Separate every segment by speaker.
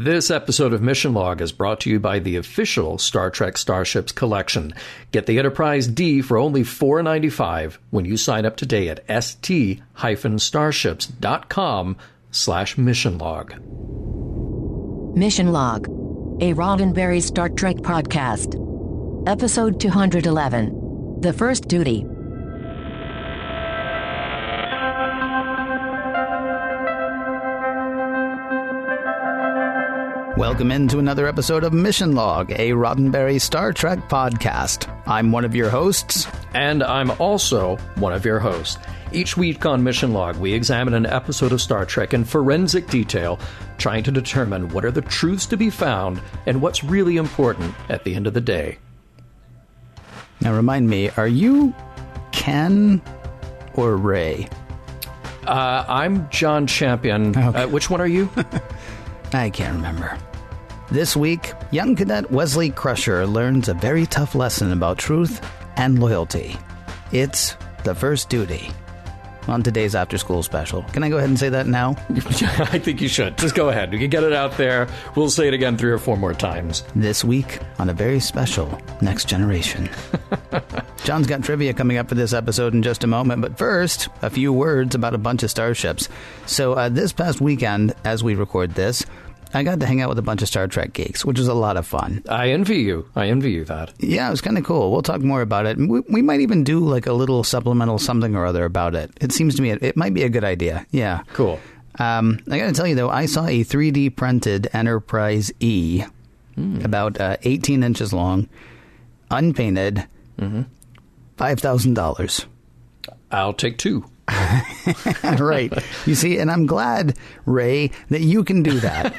Speaker 1: This episode of Mission Log is brought to you by the official Star Trek Starships collection. Get the Enterprise D for only $4.95 when you sign up today at st-starships.com/missionlog.
Speaker 2: Mission Log, a Roddenberry Star Trek podcast. Episode 211, The First Duty.
Speaker 3: Welcome into another episode of Mission Log, a Roddenberry Star Trek podcast. I'm one of your hosts.
Speaker 1: And I'm also one of your hosts. Each week on Mission Log, we examine an episode of Star Trek in forensic detail, trying to determine what are the truths to be found and what's really important at the end of the day.
Speaker 3: Now remind me, are you Ken or Ray?
Speaker 1: I'm John Champion.
Speaker 3: Okay.
Speaker 1: Which one are you?
Speaker 3: I can't remember. This week, young cadet Wesley Crusher learns a very tough lesson about truth and loyalty. It's the first duty. On today's after-school special. Can I go ahead and say that now?
Speaker 1: I think you should. Just go ahead. You can get it out there. We'll say it again 3 or 4 more times.
Speaker 3: This week on a very special Next Generation. John's got trivia coming up for this episode in just a moment, but first, a few words about a bunch of starships. So this past weekend, as we record this, I got to hang out with a bunch of Star Trek geeks, which was a lot of fun.
Speaker 1: I envy you. that.
Speaker 3: Yeah, it was kind of cool. We'll talk more about it. We might even do like a little supplemental something or other about it. It seems to me it might be a good idea. Yeah.
Speaker 1: Cool.
Speaker 3: I got to tell you, though, I saw a 3D printed Enterprise E, about 18 inches long, unpainted, $5,000.
Speaker 1: I'll take 2.
Speaker 3: Right. You see, and I'm glad, Ray, that you can do that.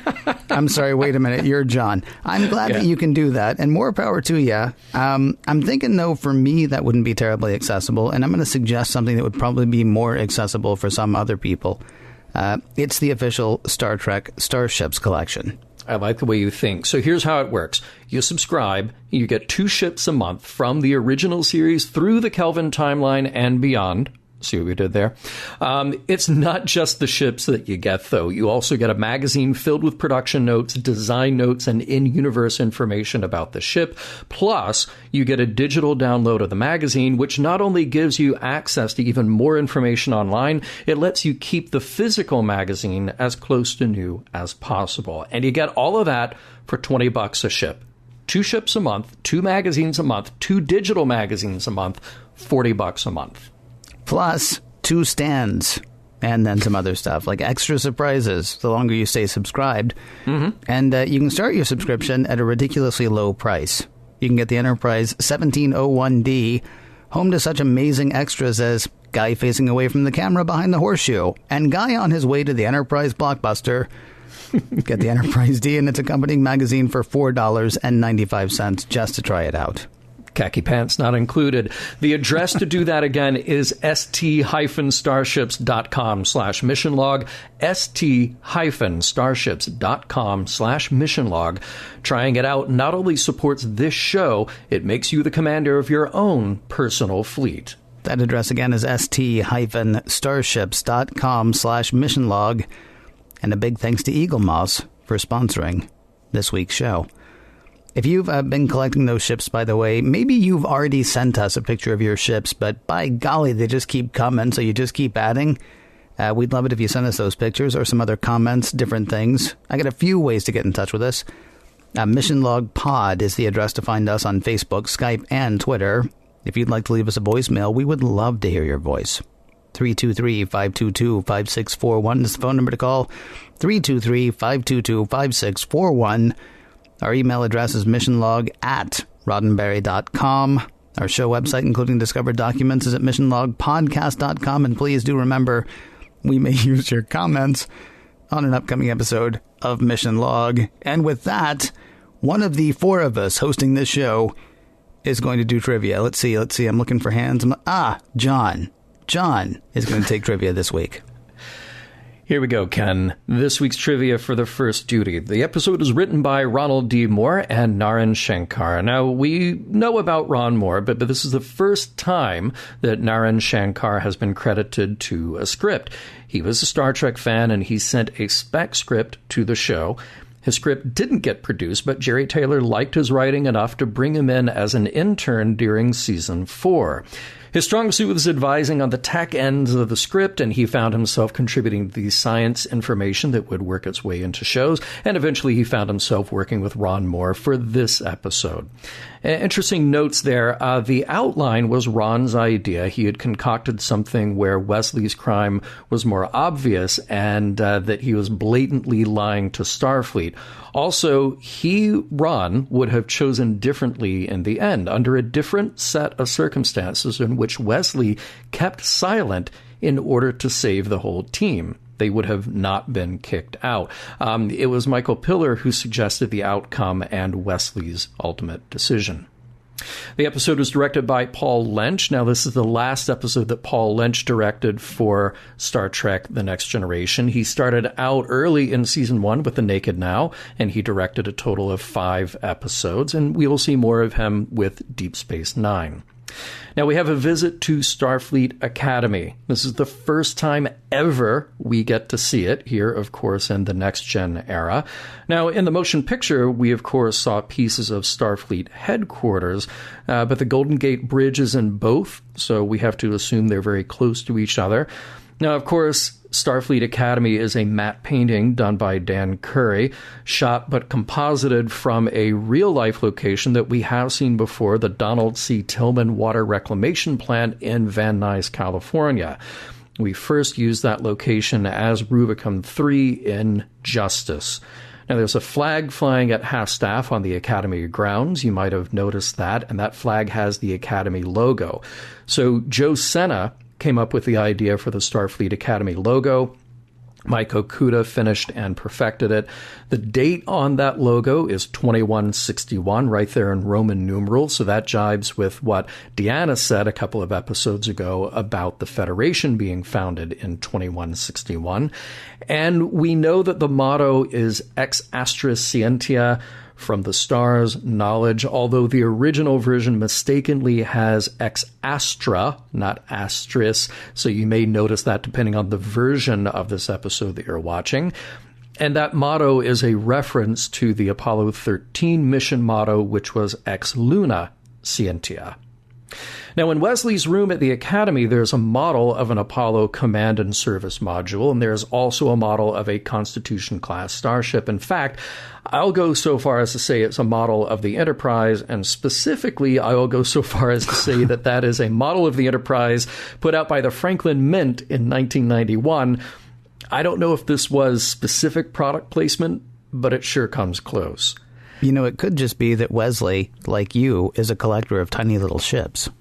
Speaker 3: I'm sorry, wait a minute, you're John. I'm glad that you can do that, and more power to you. I'm thinking, though, for me, that wouldn't be terribly accessible, and I'm going to suggest something that would probably be more accessible for some other people. It's the official Star Trek Starships collection.
Speaker 1: I like the way you think. So here's how it works. You subscribe, you get 2 ships a month from the original series through the Kelvin timeline and beyond. See what we did there? It's not just the ships that you get, though. You also get a magazine filled with production notes, design notes, and in-universe information about the ship. Plus, you get a digital download of the magazine, which not only gives you access to even more information online, it lets you keep the physical magazine as close to new as possible. And you get all of that for $20 a ship. 2 ships a month, 2 magazines a month, 2 digital magazines a month, $40 a month.
Speaker 3: Plus 2 stands, and then some other stuff, like extra surprises, the longer you stay subscribed. And you can start your subscription at a ridiculously low price. You can get the Enterprise 1701D, home to such amazing extras as guy facing away from the camera behind the horseshoe, and guy on his way to the Enterprise blockbuster. Get the Enterprise D and its accompanying magazine for $4.95 just to try it out.
Speaker 1: Khaki pants not included. The address to do that again is st-starships.com/missionlog, st-starships.com/missionlog. Trying it out not only supports this show, it makes you the commander of your own personal fleet.
Speaker 3: That address again is st-starships.com/missionlog. And a big thanks to Eagle Moss for sponsoring this week's show. If you've been collecting those ships, by the way, maybe you've already sent us a picture of your ships, but by golly, they just keep coming, so you just keep adding. We'd love it if you send us those pictures or some other comments, different things. I got a few ways to get in touch with us. Mission Log Pod is the address to find us on Facebook, Skype, and Twitter. If you'd like to leave us a voicemail, we would love to hear your voice. 323-522-5641 is the phone number to call. 323-522-5641. Our email address is missionlog@roddenberry.com. Our show website, including discovered documents, is at missionlogpodcast.com. And please do remember, we may use your comments on an upcoming episode of Mission Log. And with that, one of the 4 of us hosting this show is going to do trivia. Let's see. I'm looking for hands. John. John is going to take trivia this week.
Speaker 1: Here we go, Ken. This week's trivia for The First Duty. The episode is written by Ronald D. Moore and Naren Shankar. Now, we know about Ron Moore, but this is the first time that Naren Shankar has been credited to a script. He was a Star Trek fan, and he sent a spec script to the show. His script didn't get produced, but Jerry Taylor liked his writing enough to bring him in as an intern during season 4. His strong suit was advising on the tech ends of the script, and he found himself contributing the science information that would work its way into shows, and eventually he found himself working with Ron Moore for this episode. Interesting notes there. The outline was Ron's idea. He had concocted something where Wesley's crime was more obvious and that he was blatantly lying to Starfleet. Also, Ron, would have chosen differently in the end, under a different set of circumstances in which Wesley kept silent in order to save the whole team. They would have not been kicked out. It was Michael Piller who suggested the outcome and Wesley's ultimate decision. The episode was directed by Paul Lynch. Now, this is the last episode that Paul Lynch directed for Star Trek The Next Generation. He started out early in season 1 with The Naked Now, and he directed a total of 5 episodes, and we will see more of him with Deep Space Nine. Now, we have a visit to Starfleet Academy. This is the first time ever we get to see it here, of course, in the Next Gen era. Now, in the motion picture, we, of course, saw pieces of Starfleet headquarters, but the Golden Gate Bridge is in both, so we have to assume they're very close to each other. Now, of course, Starfleet Academy is a matte painting done by Dan Curry, shot but composited from a real-life location that we have seen before, the Donald C. Tillman Water Reclamation Plant in Van Nuys, California. We first used that location as Rubicon 3 in Justice. Now, there's a flag flying at half-staff on the Academy grounds. You might have noticed that, and that flag has the Academy logo. So Joe Senna came up with the idea for the Starfleet Academy logo. Mike Okuda finished and perfected it. The date on that logo is 2161, right there in Roman numerals, so that jibes with what Deanna said a couple of episodes ago about the Federation being founded in 2161. And we know that the motto is Ex Astra Scientia, from the stars, knowledge, although the original version mistakenly has ex astra, not astris, so you may notice that depending on the version of this episode that you're watching. And that motto is a reference to the Apollo 13 mission motto, which was Ex Luna Scientia. Now, in Wesley's room at the Academy, there's a model of an Apollo command and service module, and there's also a model of a Constitution-class starship. In fact, I'll go so far as to say it's a model of the Enterprise, and specifically, I will go so far as to say that that is a model of the Enterprise put out by the Franklin Mint in 1991. I don't know if this was specific product placement, but it sure comes close.
Speaker 3: You know, it could just be that Wesley, like you, is a collector of tiny little ships.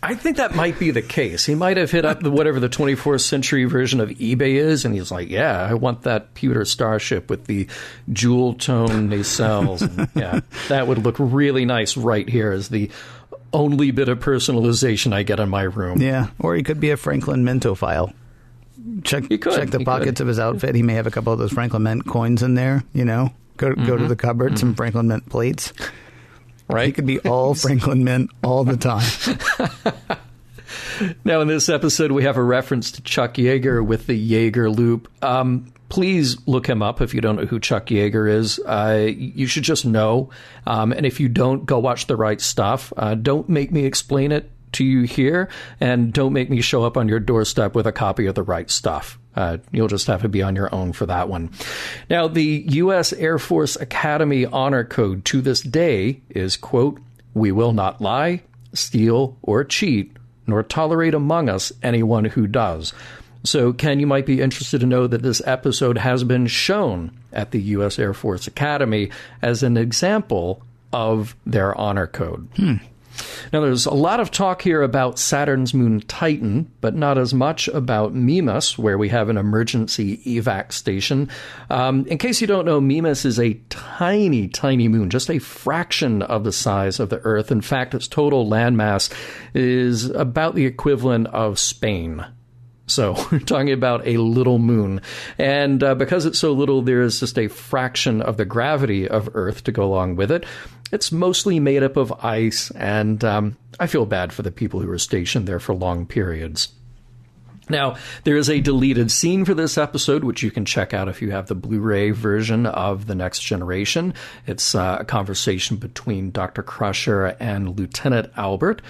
Speaker 1: I think that might be the case. He might have hit up whatever the 24th century version of eBay is, and he's like, yeah, I want that pewter starship with the jewel tone nacelles. And, yeah, that would look really nice right here as the only bit of personalization I get in my room.
Speaker 3: Yeah, or he could be a Franklin Mintophile. Check the pockets of his outfit. He may have a couple of those Franklin Mint coins in there, you know. Go to the cupboard, some Franklin Mint plates.
Speaker 1: Right.
Speaker 3: He could be all Franklin Mint all the time.
Speaker 1: Now, in this episode, we have a reference to Chuck Yeager with the Yeager loop. Please look him up if you don't know who Chuck Yeager is. You should just know. And if you don't, go watch The Right Stuff. Don't make me explain it to you here, and don't make me show up on your doorstep with a copy of The Right Stuff. You'll just have to be on your own for that one. Now, the U.S. Air Force Academy Honor Code to this day is, quote, "We will not lie, steal, or cheat, nor tolerate among us anyone who does." So, Ken, you might be interested to know that this episode has been shown at the U.S. Air Force Academy as an example of their honor code. Now, there's a lot of talk here about Saturn's moon Titan, but not as much about Mimas, where we have an emergency evac station. In case you don't know, Mimas is a tiny, tiny moon, just a fraction of the size of the Earth. In fact, its total landmass is about the equivalent of Spain. So we're talking about a little moon. And because it's so little, there is just a fraction of the gravity of Earth to go along with it. It's mostly made up of ice, and I feel bad for the people who are stationed there for long periods. Now, there is a deleted scene for this episode, which you can check out if you have the Blu-ray version of The Next Generation. It's a conversation between Dr. Crusher and Lieutenant Albert.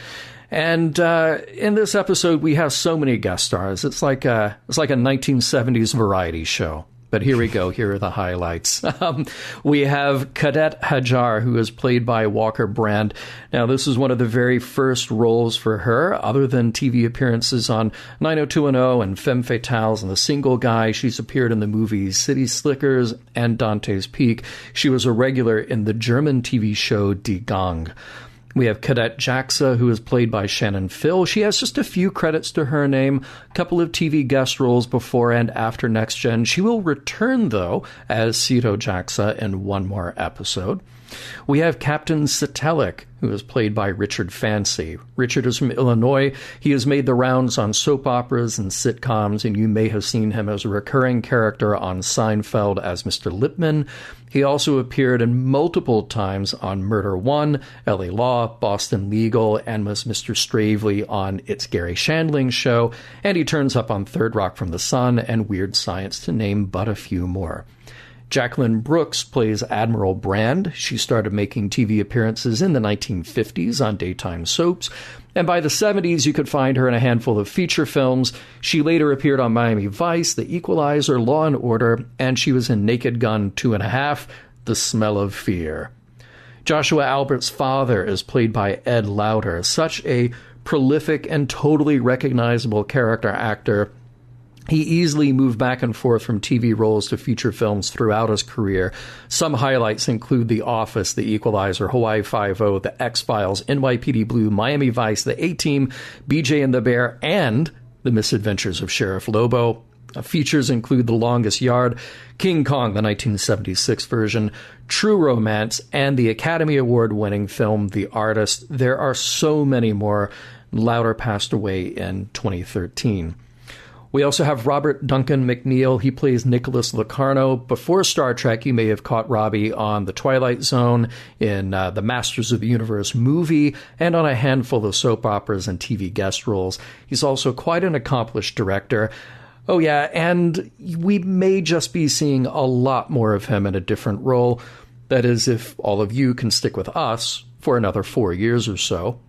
Speaker 1: And in this episode, we have so many guest stars. It's like a 1970s variety show. But here we go. Here are the highlights. We have Cadet Hajar, who is played by Walker Brand. Now, this is one of the very first roles for her, other than TV appearances on 90210 and Femme Fatales and The Single Guy. She's appeared in the movies City Slickers and Dante's Peak. She was a regular in the German TV show Die Gang. We have Cadet Jaxa, who is played by Shannon Phil. She has just a few credits to her name, a couple of TV guest roles before and after Next Gen. She will return, though, as Cito Jaxa in one more episode. We have Captain Satelic, who is played by Richard Fancy. Richard is from Illinois. He has made the rounds on soap operas and sitcoms, and you may have seen him as a recurring character on Seinfeld as Mr. Lipman. He also appeared in multiple times on Murder One, L.A. Law, Boston Legal, and was Mr. Stravely on It's Gary Shandling's Show, and he turns up on Third Rock from the Sun and Weird Science, to name but a few more. Jacqueline Brooks plays Admiral Brand. She started making TV appearances in the 1950s on daytime soaps, and by the 70s you could find her in a handful of feature films. She later appeared on Miami Vice, The Equalizer, Law and Order, and she was in Naked Gun 2.5, The Smell of Fear. Joshua Albert's father is played by Ed Lauter, such a prolific and totally recognizable character actor. He easily moved back and forth from TV roles to feature films throughout his career. Some highlights include The Office, The Equalizer, Hawaii Five-0, The X-Files, NYPD Blue, Miami Vice, The A-Team, BJ and the Bear, and The Misadventures of Sheriff Lobo. Features include The Longest Yard, King Kong, the 1976 version, True Romance, and the Academy Award-winning film The Artist. There are so many more. Lauter passed away in 2013. We also have Robert Duncan McNeil. He plays Nicholas Locarno. Before Star Trek, you may have caught Robbie on The Twilight Zone, in the Masters of the Universe movie, and on a handful of soap operas and TV guest roles. He's also quite an accomplished director. Oh yeah, and we may just be seeing a lot more of him in a different role. That is, if all of you can stick with us for another 4 years or so.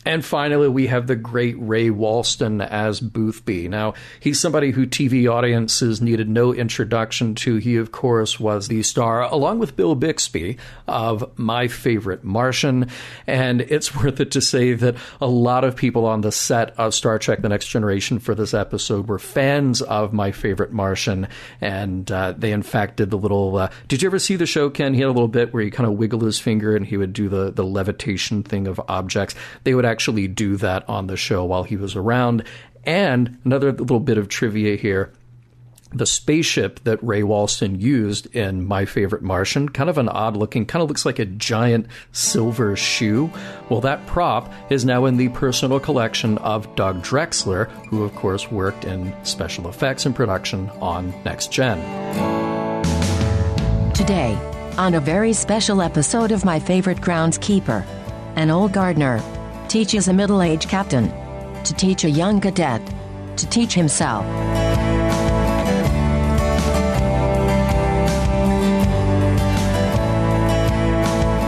Speaker 1: And finally, we have the great Ray Walston as Boothby. Now, he's somebody who TV audiences needed no introduction to. He, of course, was the star, along with Bill Bixby, of My Favorite Martian. And it's worth it to say that a lot of people on the set of Star Trek The Next Generation for this episode were fans of My Favorite Martian. And they, in fact, did the little... did you ever see the show, Ken? He had a little bit where he kind of wiggled his finger and he would do the levitation thing of objects. They would actually do that on the show while he was around. And another little bit of trivia here. The spaceship that Ray Walston used in My Favorite Martian, kind of an odd looking, kind of looks like a giant silver shoe. Well, that prop is now in the personal collection of Doug Drexler, who of course worked in special effects and production on Next Gen.
Speaker 2: Today, on a very special episode of My Favorite Groundskeeper, an old gardener teaches a middle-aged captain to teach a young cadet to teach himself.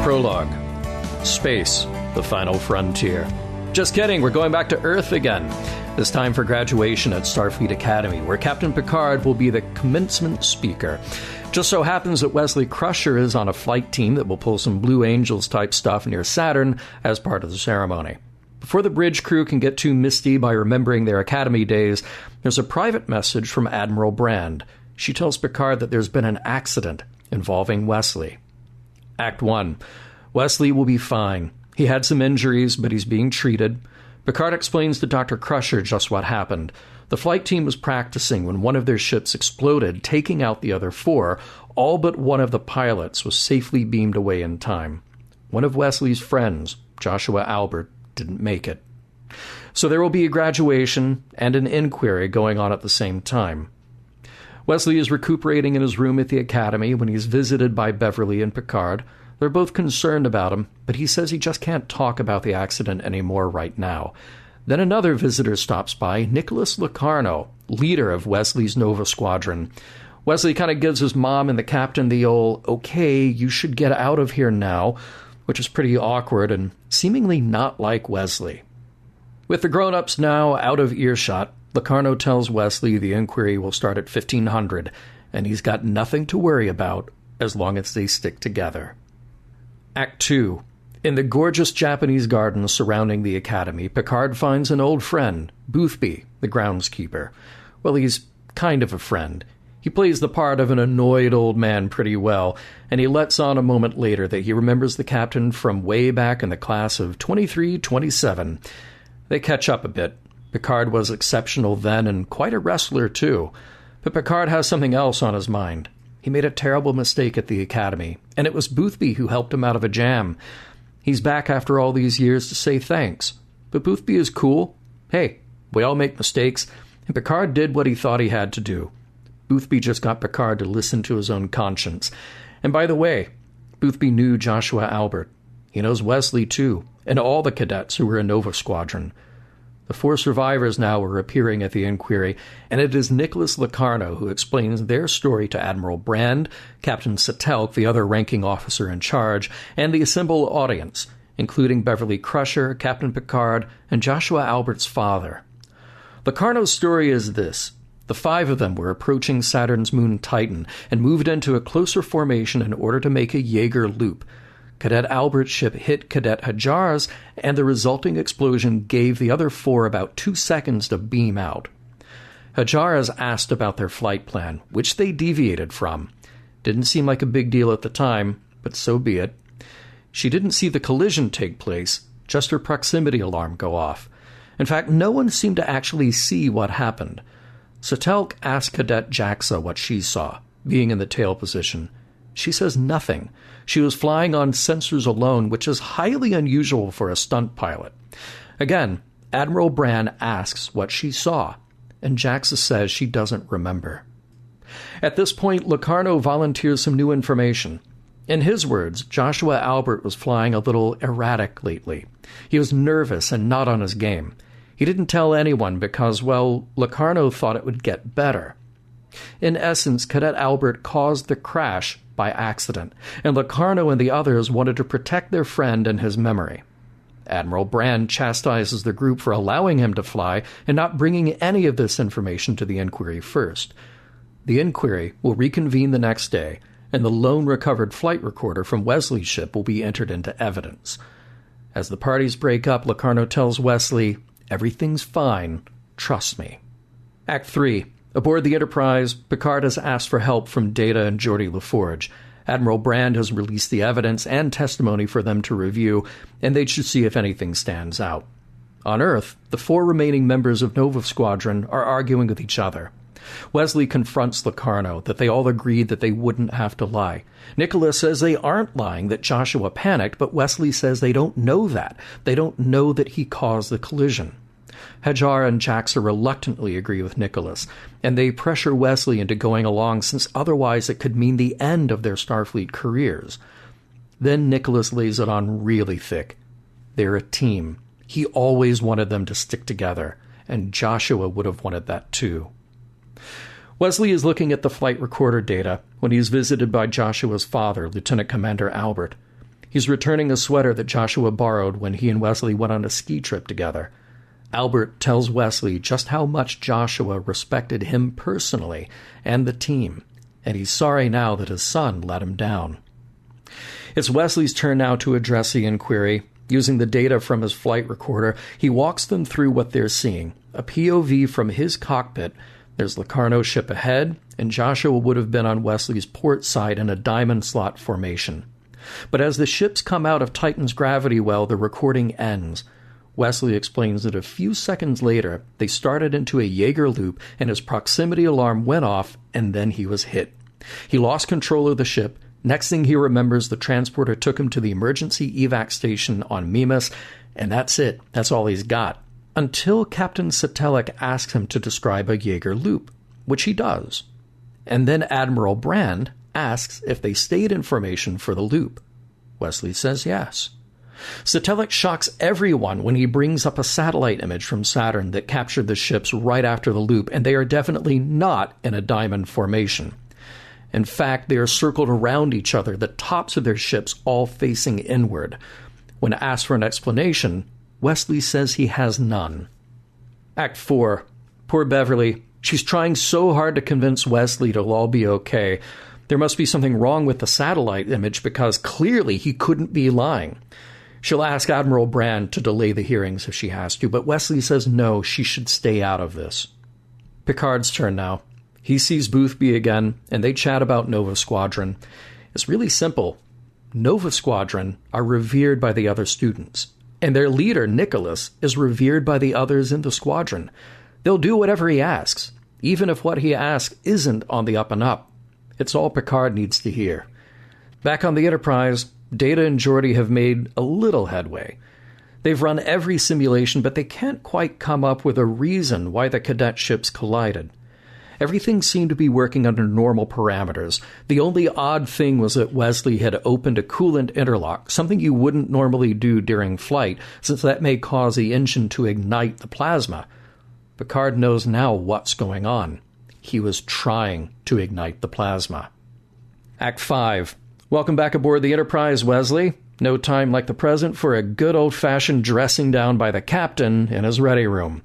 Speaker 1: Prologue. Space, the final frontier. Just kidding, we're going back to Earth again. This time for graduation at Starfleet Academy, where Captain Picard will be the commencement speaker. Just so happens that Wesley Crusher is on a flight team that will pull some Blue Angels type stuff near Saturn as part of the ceremony. Before the bridge crew can get too misty by remembering their academy days, there's a private message from Admiral Brand. She tells Picard that there's been an accident involving Wesley. Act 1. Wesley will be fine. He had some injuries, but he's being treated. Picard explains to Dr. Crusher just what happened. The flight team was practicing when one of their ships exploded, taking out the other 4. All but one of the pilots was safely beamed away in time. One of Wesley's friends, Joshua Albert, didn't make it. So there will be a graduation and an inquiry going on at the same time. Wesley is recuperating in his room at the academy when he's visited by Beverly and Picard. They're both concerned about him, but he says he just can't talk about the accident anymore right now. Then another visitor stops by, Nicholas Locarno, leader of Wesley's Nova Squadron. Wesley kind of gives his mom and the captain the old, okay, you should get out of here now, which is pretty awkward and seemingly not like Wesley. With the grown-ups now out of earshot, Locarno tells Wesley the inquiry will start at 1500, and he's got nothing to worry about as long as they stick together. Act 2. In the gorgeous Japanese gardens surrounding the Academy, Picard finds an old friend, Boothby, the groundskeeper. Well, he's kind of a friend. He plays the part of an annoyed old man pretty well, and he lets on a moment later that he remembers the captain from way back in the class of 2327. They catch up a bit. Picard was exceptional then and quite a wrestler, too. But Picard has something else on his mind. He made a terrible mistake at the Academy, and it was Boothby who helped him out of a jam. He's back after all these years to say thanks. But Boothby is cool. Hey, we all make mistakes, and Picard did what he thought he had to do. Boothby just got Picard to listen to his own conscience. And by the way, Boothby knew Joshua Albert. He knows Wesley, too, and all the cadets who were in Nova Squadron. The 4 survivors now are appearing at the inquiry, and it is Nicholas Locarno who explains their story to Admiral Brand, Captain Satelk, the other ranking officer in charge, and the assembled audience, including Wesley Crusher, Captain Picard, and Joshua Albert's father. Locarno's story is this. The 5 of them were approaching Saturn's moon Titan and moved into a closer formation in order to make a Jaeger loop. Cadet Albert's ship hit Cadet Hajar's, and the resulting explosion gave the other 4 about 2 seconds to beam out. Hajar's asked about their flight plan, which they deviated from. Didn't seem like a big deal at the time, but so be it. She didn't see the collision take place, just her proximity alarm go off. In fact, no one seemed to actually see what happened. Satelk asked Cadet Jaxa what she saw, being in the tail position. She says nothing. She was flying on sensors alone, which is highly unusual for a stunt pilot. Again, Admiral Brand asks what she saw, and Jaxa says she doesn't remember. At this point, Locarno volunteers some new information. In his words, Joshua Albert was flying a little erratic lately. He was nervous and not on his game. He didn't tell anyone because, well, Locarno thought it would get better. In essence, Cadet Albert caused the crash by accident, and Locarno and the others wanted to protect their friend and his memory. Admiral Brand chastises the group for allowing him to fly and not bringing any of this information to the inquiry first. The inquiry will reconvene the next day, and the lone recovered flight recorder from Wesley's ship will be entered into evidence. As the parties break up, Locarno tells Wesley, "Everything's fine. Trust me." Act 3. Aboard the Enterprise, Picard has asked for help from Data and Geordi LaForge. Admiral Brand has released the evidence and testimony for them to review, and they should see if anything stands out. On Earth, the 4 remaining members of Nova Squadron are arguing with each other. Wesley confronts Locarno that they all agreed that they wouldn't have to lie. Nicholas says they aren't lying, that Joshua panicked, but Wesley says they don't know that. They don't know that he caused the collision. Hajar and Jaxa reluctantly agree with Nicholas, and they pressure Wesley into going along since otherwise it could mean the end of their Starfleet careers. Then Nicholas lays it on really thick. They're a team. He always wanted them to stick together, and Joshua would have wanted that too. Wesley is looking at the flight recorder data when he is visited by Joshua's father, Lieutenant Commander Albert. He's returning a sweater that Joshua borrowed when he and Wesley went on a ski trip together. Albert tells Wesley just how much Joshua respected him personally and the team, and he's sorry now that his son let him down. It's Wesley's turn now to address the inquiry. Using the data from his flight recorder, he walks them through what they're seeing, a POV from his cockpit. There's Locarno's ship ahead, and Joshua would have been on Wesley's port side in a diamond slot formation. But as the ships come out of Titan's gravity well, the recording ends. Wesley explains that a few seconds later, they started into a Jaeger loop and his proximity alarm went off, and then he was hit. He lost control of the ship. Next thing he remembers, the transporter took him to the emergency evac station on Mimas, and that's it. That's all he's got. Until Captain Satelek asks him to describe a Jaeger loop, which he does. And then Admiral Brand asks if they stayed in formation for the loop. Wesley says yes. Satellite shocks everyone when he brings up a satellite image from Saturn that captured the ships right after the loop, and they are definitely not in a diamond formation. In fact, they are circled around each other, the tops of their ships all facing inward. When asked for an explanation, Wesley says he has none. Act 4. Poor Beverly. She's trying so hard to convince Wesley it'll all be okay. There must be something wrong with the satellite image because clearly he couldn't be lying. She'll ask Admiral Brand to delay the hearings if she has to, but Wesley says no, she should stay out of this. Picard's turn now. He sees Boothby again, and they chat about Nova Squadron. It's really simple. Nova Squadron are revered by the other students, and their leader, Nicholas, is revered by the others in the squadron. They'll do whatever he asks, even if what he asks isn't on the up and up. It's all Picard needs to hear. Back on the Enterprise, Data and Geordi have made a little headway. They've run every simulation, but they can't quite come up with a reason why the cadet ships collided. Everything seemed to be working under normal parameters. The only odd thing was that Wesley had opened a coolant interlock, something you wouldn't normally do during flight, since that may cause the engine to ignite the plasma. Picard knows now what's going on. He was trying to ignite the plasma. Act 5. Welcome back aboard the Enterprise, Wesley. No time like the present for a good old-fashioned dressing down by the captain in his ready room.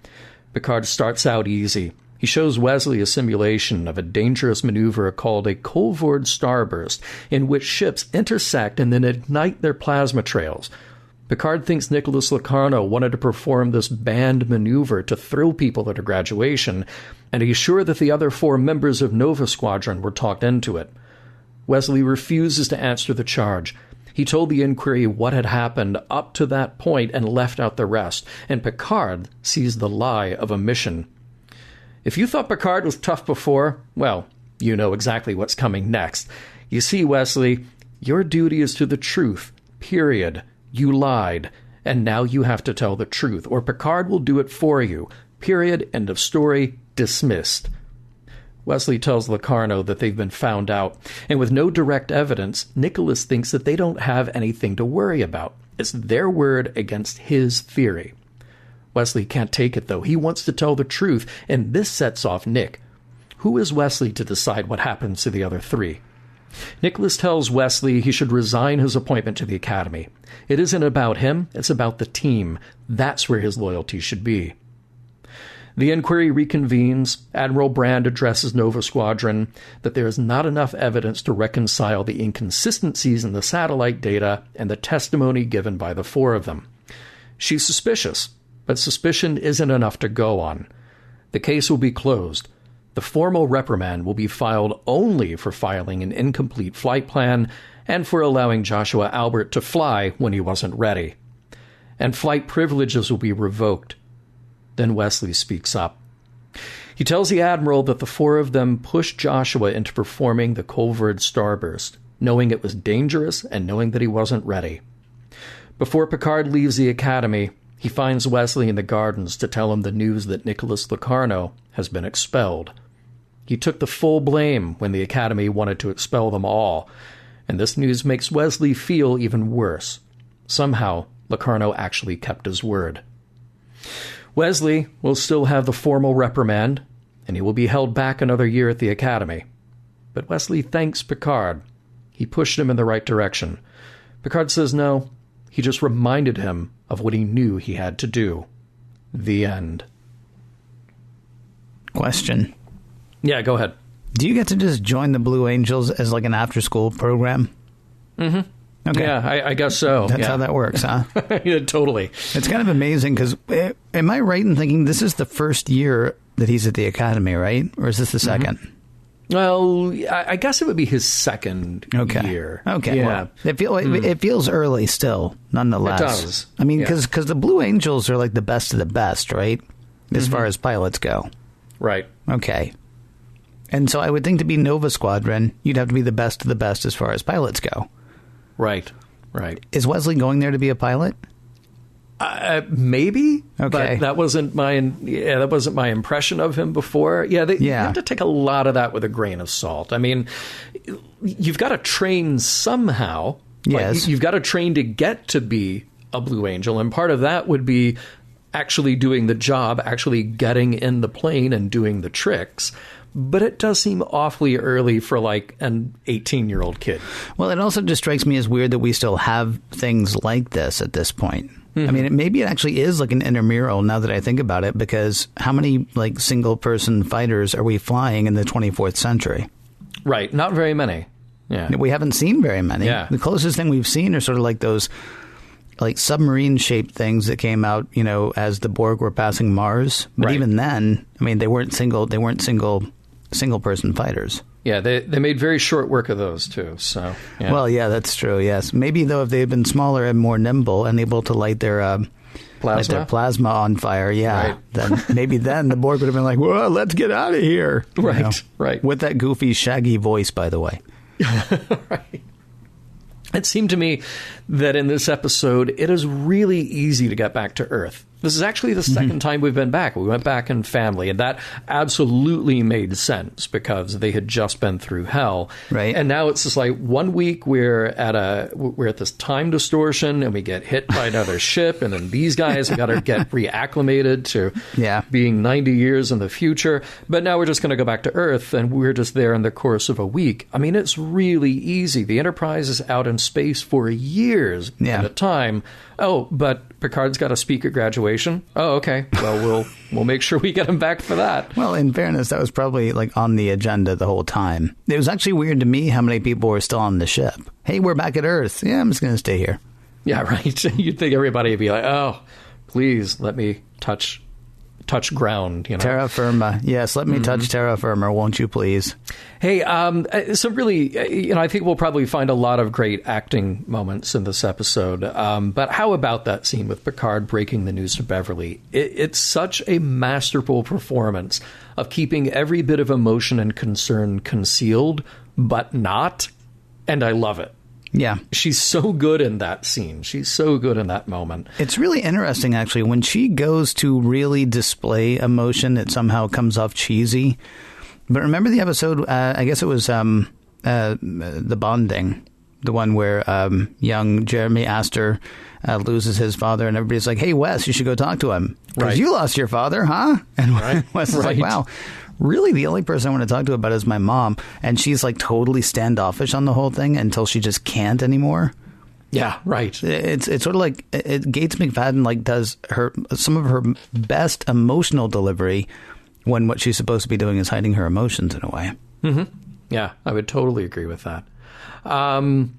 Speaker 1: Picard starts out easy. He shows Wesley a simulation of a dangerous maneuver called a Colvard starburst, in which ships intersect and then ignite their plasma trails. Picard thinks Nicholas Locarno wanted to perform this banned maneuver to thrill people at a graduation, and he's sure that the other 4 members of Nova Squadron were talked into it. Wesley refuses to answer the charge. He told the inquiry what had happened up to that point and left out the rest, and Picard sees the lie of omission. If you thought Picard was tough before, well, you know exactly what's coming next. You see, Wesley, your duty is to the truth, period. You lied, and now you have to tell the truth, or Picard will do it for you, period, end of story, dismissed. Wesley tells Locarno that they've been found out, and with no direct evidence, Nicholas thinks that they don't have anything to worry about. It's their word against his theory. Wesley can't take it, though. He wants to tell the truth, and this sets off Nick. Who is Wesley to decide what happens to the other 3? Nicholas tells Wesley he should resign his appointment to the Academy. It isn't about him, it's about the team. That's where his loyalty should be. The inquiry reconvenes. Admiral Brand addresses Nova Squadron that there is not enough evidence to reconcile the inconsistencies in the satellite data and the testimony given by the 4 of them. She's suspicious, but suspicion isn't enough to go on. The case will be closed. The formal reprimand will be filed only for filing an incomplete flight plan and for allowing Joshua Albert to fly when he wasn't ready. And flight privileges will be revoked. Then Wesley speaks up. He tells the Admiral that the 4 of them pushed Joshua into performing the Colvard starburst, knowing it was dangerous and knowing that he wasn't ready. Before Picard leaves the Academy, he finds Wesley in the gardens to tell him the news that Nicholas Locarno has been expelled. He took the full blame when the Academy wanted to expel them all, and this news makes Wesley feel even worse. Somehow, Locarno actually kept his word. Wesley will still have the formal reprimand, and he will be held back another year at the Academy. But Wesley thanks Picard. He pushed him in the right direction. Picard says no. He just reminded him of what he knew he had to do. The end.
Speaker 3: Question.
Speaker 1: Yeah, go ahead.
Speaker 3: Do you get to just join the Blue Angels as like an after-school program?
Speaker 1: Mm-hmm.
Speaker 3: Okay.
Speaker 1: Yeah, I guess so.
Speaker 3: That's how that works, huh?
Speaker 1: Yeah, totally.
Speaker 3: It's kind of amazing because, am I right in thinking this is the first year that he's at the Academy, right? Or is this the second?
Speaker 1: Mm-hmm. Well, I guess it would be his second year.
Speaker 3: Okay.
Speaker 1: Yeah.
Speaker 3: Well, it feels early still, nonetheless.
Speaker 1: It does.
Speaker 3: I mean, because the Blue Angels are like the best of the best, right? As far as pilots go.
Speaker 1: Right.
Speaker 3: Okay. And so I would think to be Nova Squadron, you'd have to be the best of the best as far as pilots go.
Speaker 1: Right.
Speaker 3: Is Wesley going there to be a pilot?
Speaker 1: Maybe.
Speaker 3: Okay.
Speaker 1: But that wasn't my impression of him before. You have to take a lot of that with a grain of salt. I mean, you've got to train somehow.
Speaker 3: Yes.
Speaker 1: You've got to train to get to be a Blue Angel. And part of that would be actually doing the job, actually getting in the plane and doing the tricks. But it does seem awfully early for like an 18-year-old kid.
Speaker 3: Well, it also just strikes me as weird that we still have things like this at this point. Mm-hmm. I mean, maybe it actually is like an intramural now that I think about it, because how many like single-person fighters are we flying in the 24th century?
Speaker 1: Right. Not very many. Yeah.
Speaker 3: We haven't seen very many.
Speaker 1: Yeah.
Speaker 3: The closest thing we've seen are sort of like those like submarine-shaped things that came out, you know, as the Borg were passing Mars. But
Speaker 1: right.
Speaker 3: even then, I mean, they weren't single-person fighters.
Speaker 1: Yeah, they made very short work of those, too. So, yeah.
Speaker 3: Well, yeah, that's true, yes. Maybe, though, if they had been smaller and more nimble and able to light their plasma on fire, yeah, right. Then maybe then the Borg would have been like, whoa, let's get out of here.
Speaker 1: Right,
Speaker 3: you know?
Speaker 1: Right.
Speaker 3: With that goofy, shaggy voice, by the way.
Speaker 1: Right. It seemed to me that in this episode, it is really easy to get back to Earth. This is actually the second time we've been back. We went back in family, and that absolutely made sense because they had just been through hell.
Speaker 3: Right.
Speaker 1: And now it's just like 1 week we're at this time distortion, and we get hit by another ship, and then these guys have got to get reacclimated to being 90 years in the future. But now we're just going to go back to Earth, and we're just there in the course of a week. I mean, it's really easy. The Enterprise is out in space for years at a time. Oh, but Picard's got to speak at graduation. Oh, okay. Well, we'll make sure we get him back for that.
Speaker 3: Well, in fairness, that was probably like on the agenda the whole time. It was actually weird to me how many people were still on the ship. Hey, we're back at Earth. Yeah, I'm just going to stay here.
Speaker 1: Yeah, right. You'd think everybody would be like, oh, please let me touch ground, you know.
Speaker 3: Terra firma. Yes, let me touch terra firma, won't you please?
Speaker 1: Hey, so really, you know, I think we'll probably find a lot of great acting moments in this episode. But how about that scene with Picard breaking the news to Beverly? It's such a masterful performance of keeping every bit of emotion and concern concealed, but not. And I love it.
Speaker 3: Yeah.
Speaker 1: She's so good in that scene. She's so good in that moment.
Speaker 3: It's really interesting, actually. When she goes to really display emotion, it somehow comes off cheesy. But remember the episode, I guess it was The Bonding, the one where young Jeremy Astor loses his father, and everybody's like, hey, Wes, you should go talk to him. Because you lost your father, huh? And Wes is like, wow. Really, the only person I want to talk to about is my mom. And she's like totally standoffish on the whole thing until she just can't anymore.
Speaker 1: Yeah, right.
Speaker 3: It's sort of like Gates McFadden like does some of her best emotional delivery when what she's supposed to be doing is hiding her emotions in a way.
Speaker 1: Mm-hmm. Yeah, I would totally agree with that. And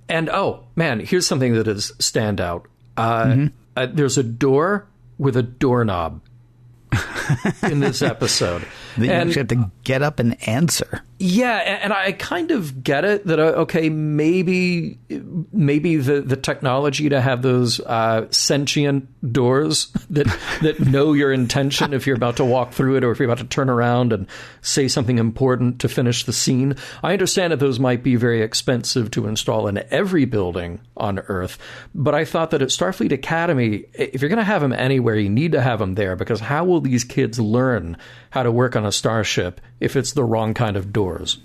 Speaker 1: oh man, here's something that is standout. There's a door with a doorknob in this episode.
Speaker 3: You actually have to get up and answer.
Speaker 1: Yeah, and I kind of get it that, okay, maybe the technology to have those sentient doors that know your intention if you're about to walk through it or if you're about to turn around and say something important to finish the scene. I understand that those might be very expensive to install in every building on Earth, but I thought that at Starfleet Academy, if you're going to have them anywhere, you need to have them there, because how will these kids learn how to work on a starship if it's the wrong kind of doors?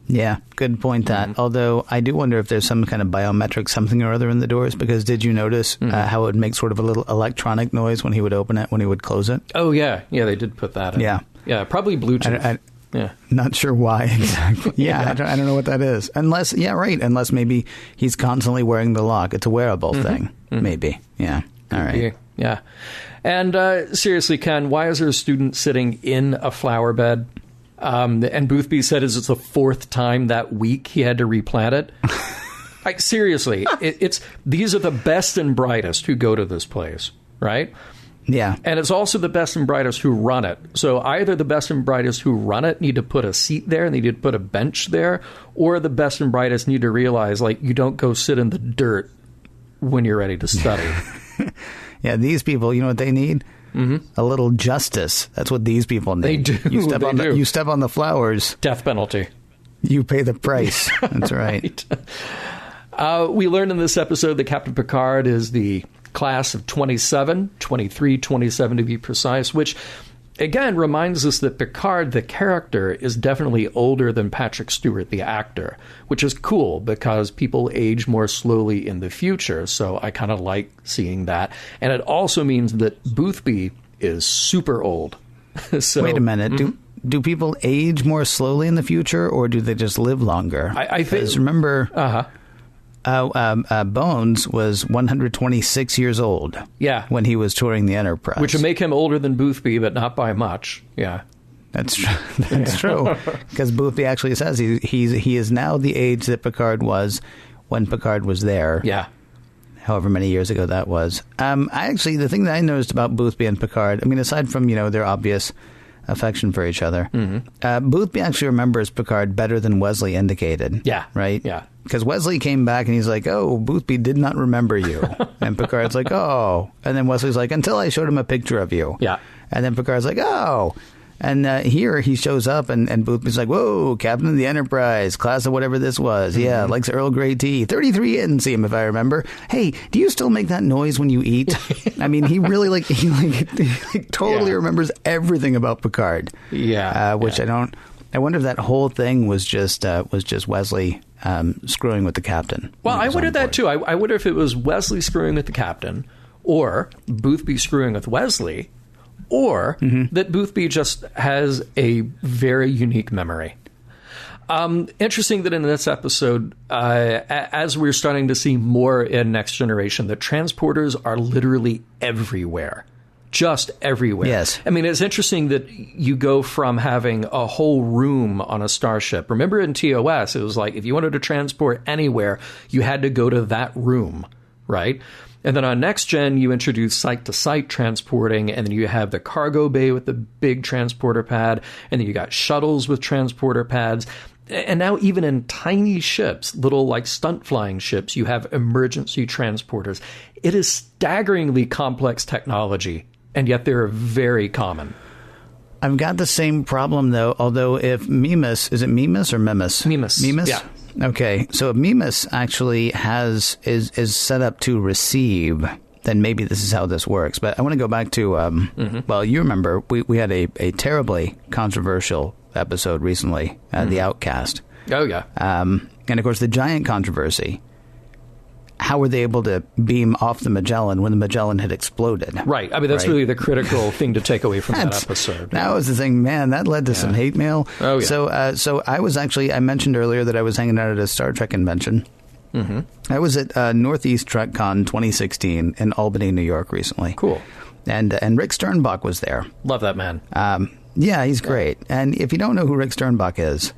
Speaker 3: Yeah, good point that. Although I do wonder if there's some kind of biometric something or other in the doors, because did you notice how it would make sort of a little electronic noise when he would open it, when he would close it?
Speaker 1: Oh, yeah. Yeah, they did put that in. Yeah, probably Bluetooth. Yeah.
Speaker 3: Not sure why exactly. Yeah, I don't know what that is. Unless maybe he's constantly wearing the lock. It's a wearable thing. Maybe. Yeah. All right.
Speaker 1: Yeah. And seriously, Ken, why is there a student sitting in a flower bed? And Boothby said it's the fourth time that week he had to replant it. Seriously, these are the best and brightest who go to this place, right?
Speaker 3: Yeah.
Speaker 1: And it's also the best and brightest who run it. So either the best and brightest who run it need to put a seat there, and they need to put a bench there, or the best and brightest need to realize, like, you don't go sit in the dirt when you're ready to study.
Speaker 3: Yeah, these people, you know what they need? A little justice. That's what these people need.
Speaker 1: They do.
Speaker 3: You step on the flowers.
Speaker 1: Death penalty.
Speaker 3: You pay the price. That's right.
Speaker 1: We learned in this episode that Captain Picard is the class of 27, 23, 27 to be precise, which again, reminds us that Picard, the character, is definitely older than Patrick Stewart, the actor, which is cool because people age more slowly in the future. So I kind of like seeing that. And it also means that Boothby is super old. So,
Speaker 3: wait a minute. Do people age more slowly in the future, or do they just live longer?
Speaker 1: I think.
Speaker 3: Remember, Bones was 126 years old.
Speaker 1: Yeah,
Speaker 3: when he was touring the Enterprise,
Speaker 1: which would make him older than Boothby, but not by much. Yeah,
Speaker 3: that's true. That's true. Because Boothby actually says he is now the age that Picard was when Picard was there.
Speaker 1: Yeah.
Speaker 3: However many years ago that was. The thing that I noticed about Boothby and Picard, I mean, aside from, their obvious affection for each other, Boothby actually remembers Picard better than Wesley indicated.
Speaker 1: Yeah.
Speaker 3: Right?
Speaker 1: Yeah.
Speaker 3: Because Wesley came back and he's like, oh, Boothby did not remember you. And Picard's like, oh. And then Wesley's like, until I showed him a picture of you.
Speaker 1: Yeah.
Speaker 3: And then Picard's like, oh. And here he shows up and Boothby's like, whoa, Captain of the Enterprise, class of whatever this was. Yeah, likes Earl Grey tea. 33 in, see him if I remember. Hey, do you still make that noise when you eat? I mean, he really he totally remembers everything about Picard.
Speaker 1: Yeah.
Speaker 3: I wonder if that whole thing was just Wesley screwing with the captain.
Speaker 1: Well, I wondered that too. I wonder if it was Wesley screwing with the captain, or Boothby screwing with Wesley, or that Boothby just has a very unique memory. Interesting that in this episode, as we're starting to see more in Next Generation, the transporters are literally everywhere. Just everywhere.
Speaker 3: Yes.
Speaker 1: I mean, it's interesting that you go from having a whole room on a starship. Remember in TOS, it was like if you wanted to transport anywhere, you had to go to that room, right? And then on Next Gen, you introduce site-to-site transporting, and then you have the cargo bay with the big transporter pad, and then you got shuttles with transporter pads. And now even in tiny ships, little like stunt flying ships, you have emergency transporters. It is staggeringly complex technology, and yet they're very common.
Speaker 3: I've got the same problem, though, although if Mimas, is it Mimas or Mimas?
Speaker 1: Mimas.
Speaker 3: Mimas?
Speaker 1: Yeah.
Speaker 3: Okay, so if Mimas actually is set up to receive, then maybe this is how this works. But I want to go back to, well, you remember, we had a terribly controversial episode recently, The Outcast.
Speaker 1: Oh, yeah.
Speaker 3: And, of course, the giant controversy. How were they able to beam off the Magellan when the Magellan had exploded?
Speaker 1: Right. I mean, that's really the critical thing to take away from that episode.
Speaker 3: That was the thing, man. That led to some hate mail.
Speaker 1: Oh, yeah.
Speaker 3: So I was actually, I mentioned earlier that I was hanging out at a Star Trek convention. I was at Northeast TrekCon 2016 in Albany, New York recently.
Speaker 1: Cool.
Speaker 3: And Rick Sternbach was there.
Speaker 1: Love that man.
Speaker 3: Yeah, he's great. And if you don't know who Rick Sternbach is,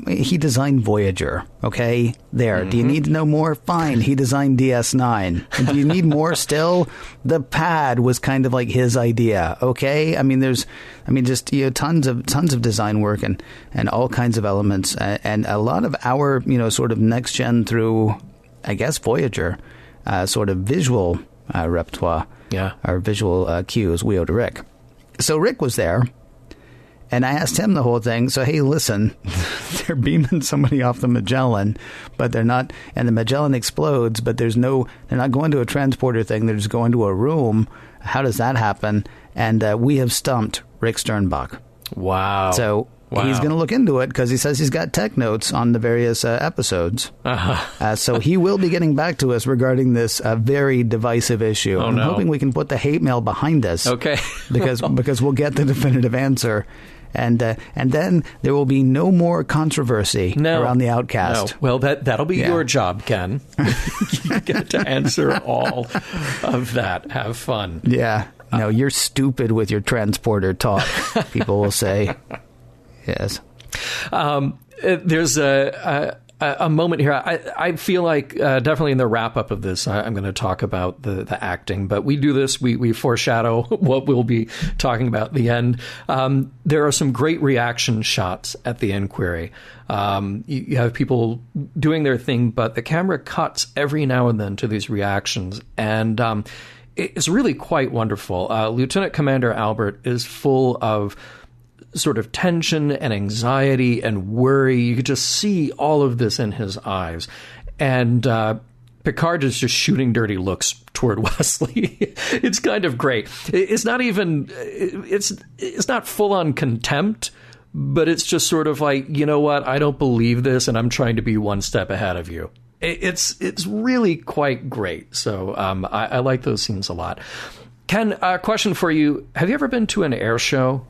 Speaker 3: he designed Voyager, okay? There. Do you need to know more? Fine. He designed DS9. And do you need more still? The pad was kind of like his idea, okay? I mean, just tons of design work and all kinds of elements. And a lot of our, sort of next gen through, I guess, Voyager, sort of visual repertoire.
Speaker 1: Yeah.
Speaker 3: Or visual cues we owe to Rick. So Rick was there. And I asked him the whole thing. So, hey, listen, they're beaming somebody off the Magellan, but they're not. And the Magellan explodes, but they're not going to a transporter thing. They're just going to a room. How does that happen? And we have stumped Rick Sternbach.
Speaker 1: Wow.
Speaker 3: So he's going to look into it because he says he's got tech notes on the various episodes. So he will be getting back to us regarding this very divisive issue. I'm hoping we can put the hate mail behind us.
Speaker 1: Okay.
Speaker 3: because we'll get the definitive answer. And then there will be no more controversy around the Outcast.
Speaker 1: No. Well, that'll be your job, Ken. You get to answer all of that. Have fun.
Speaker 3: Yeah. No, you're stupid with your transporter talk, people will say. Yes.
Speaker 1: There's a moment here. I feel like definitely in the wrap up of this, I'm going to talk about the acting, but we do this. We foreshadow what we'll be talking about at the end. There are some great reaction shots at the Inquiry. You have people doing their thing, but the camera cuts every now and then to these reactions. And it's really quite wonderful. Lieutenant Commander Albert is full of sort of tension and anxiety and worry. You could just see all of this in his eyes. And Picard is just shooting dirty looks toward Wesley. It's kind of great. It's not even, it's not full on contempt, but it's just sort of like, you know what? I don't believe this, and I'm trying to be one step ahead of you. It's really quite great. So I like those scenes a lot. Ken, a question for you. Have you ever been to an air show?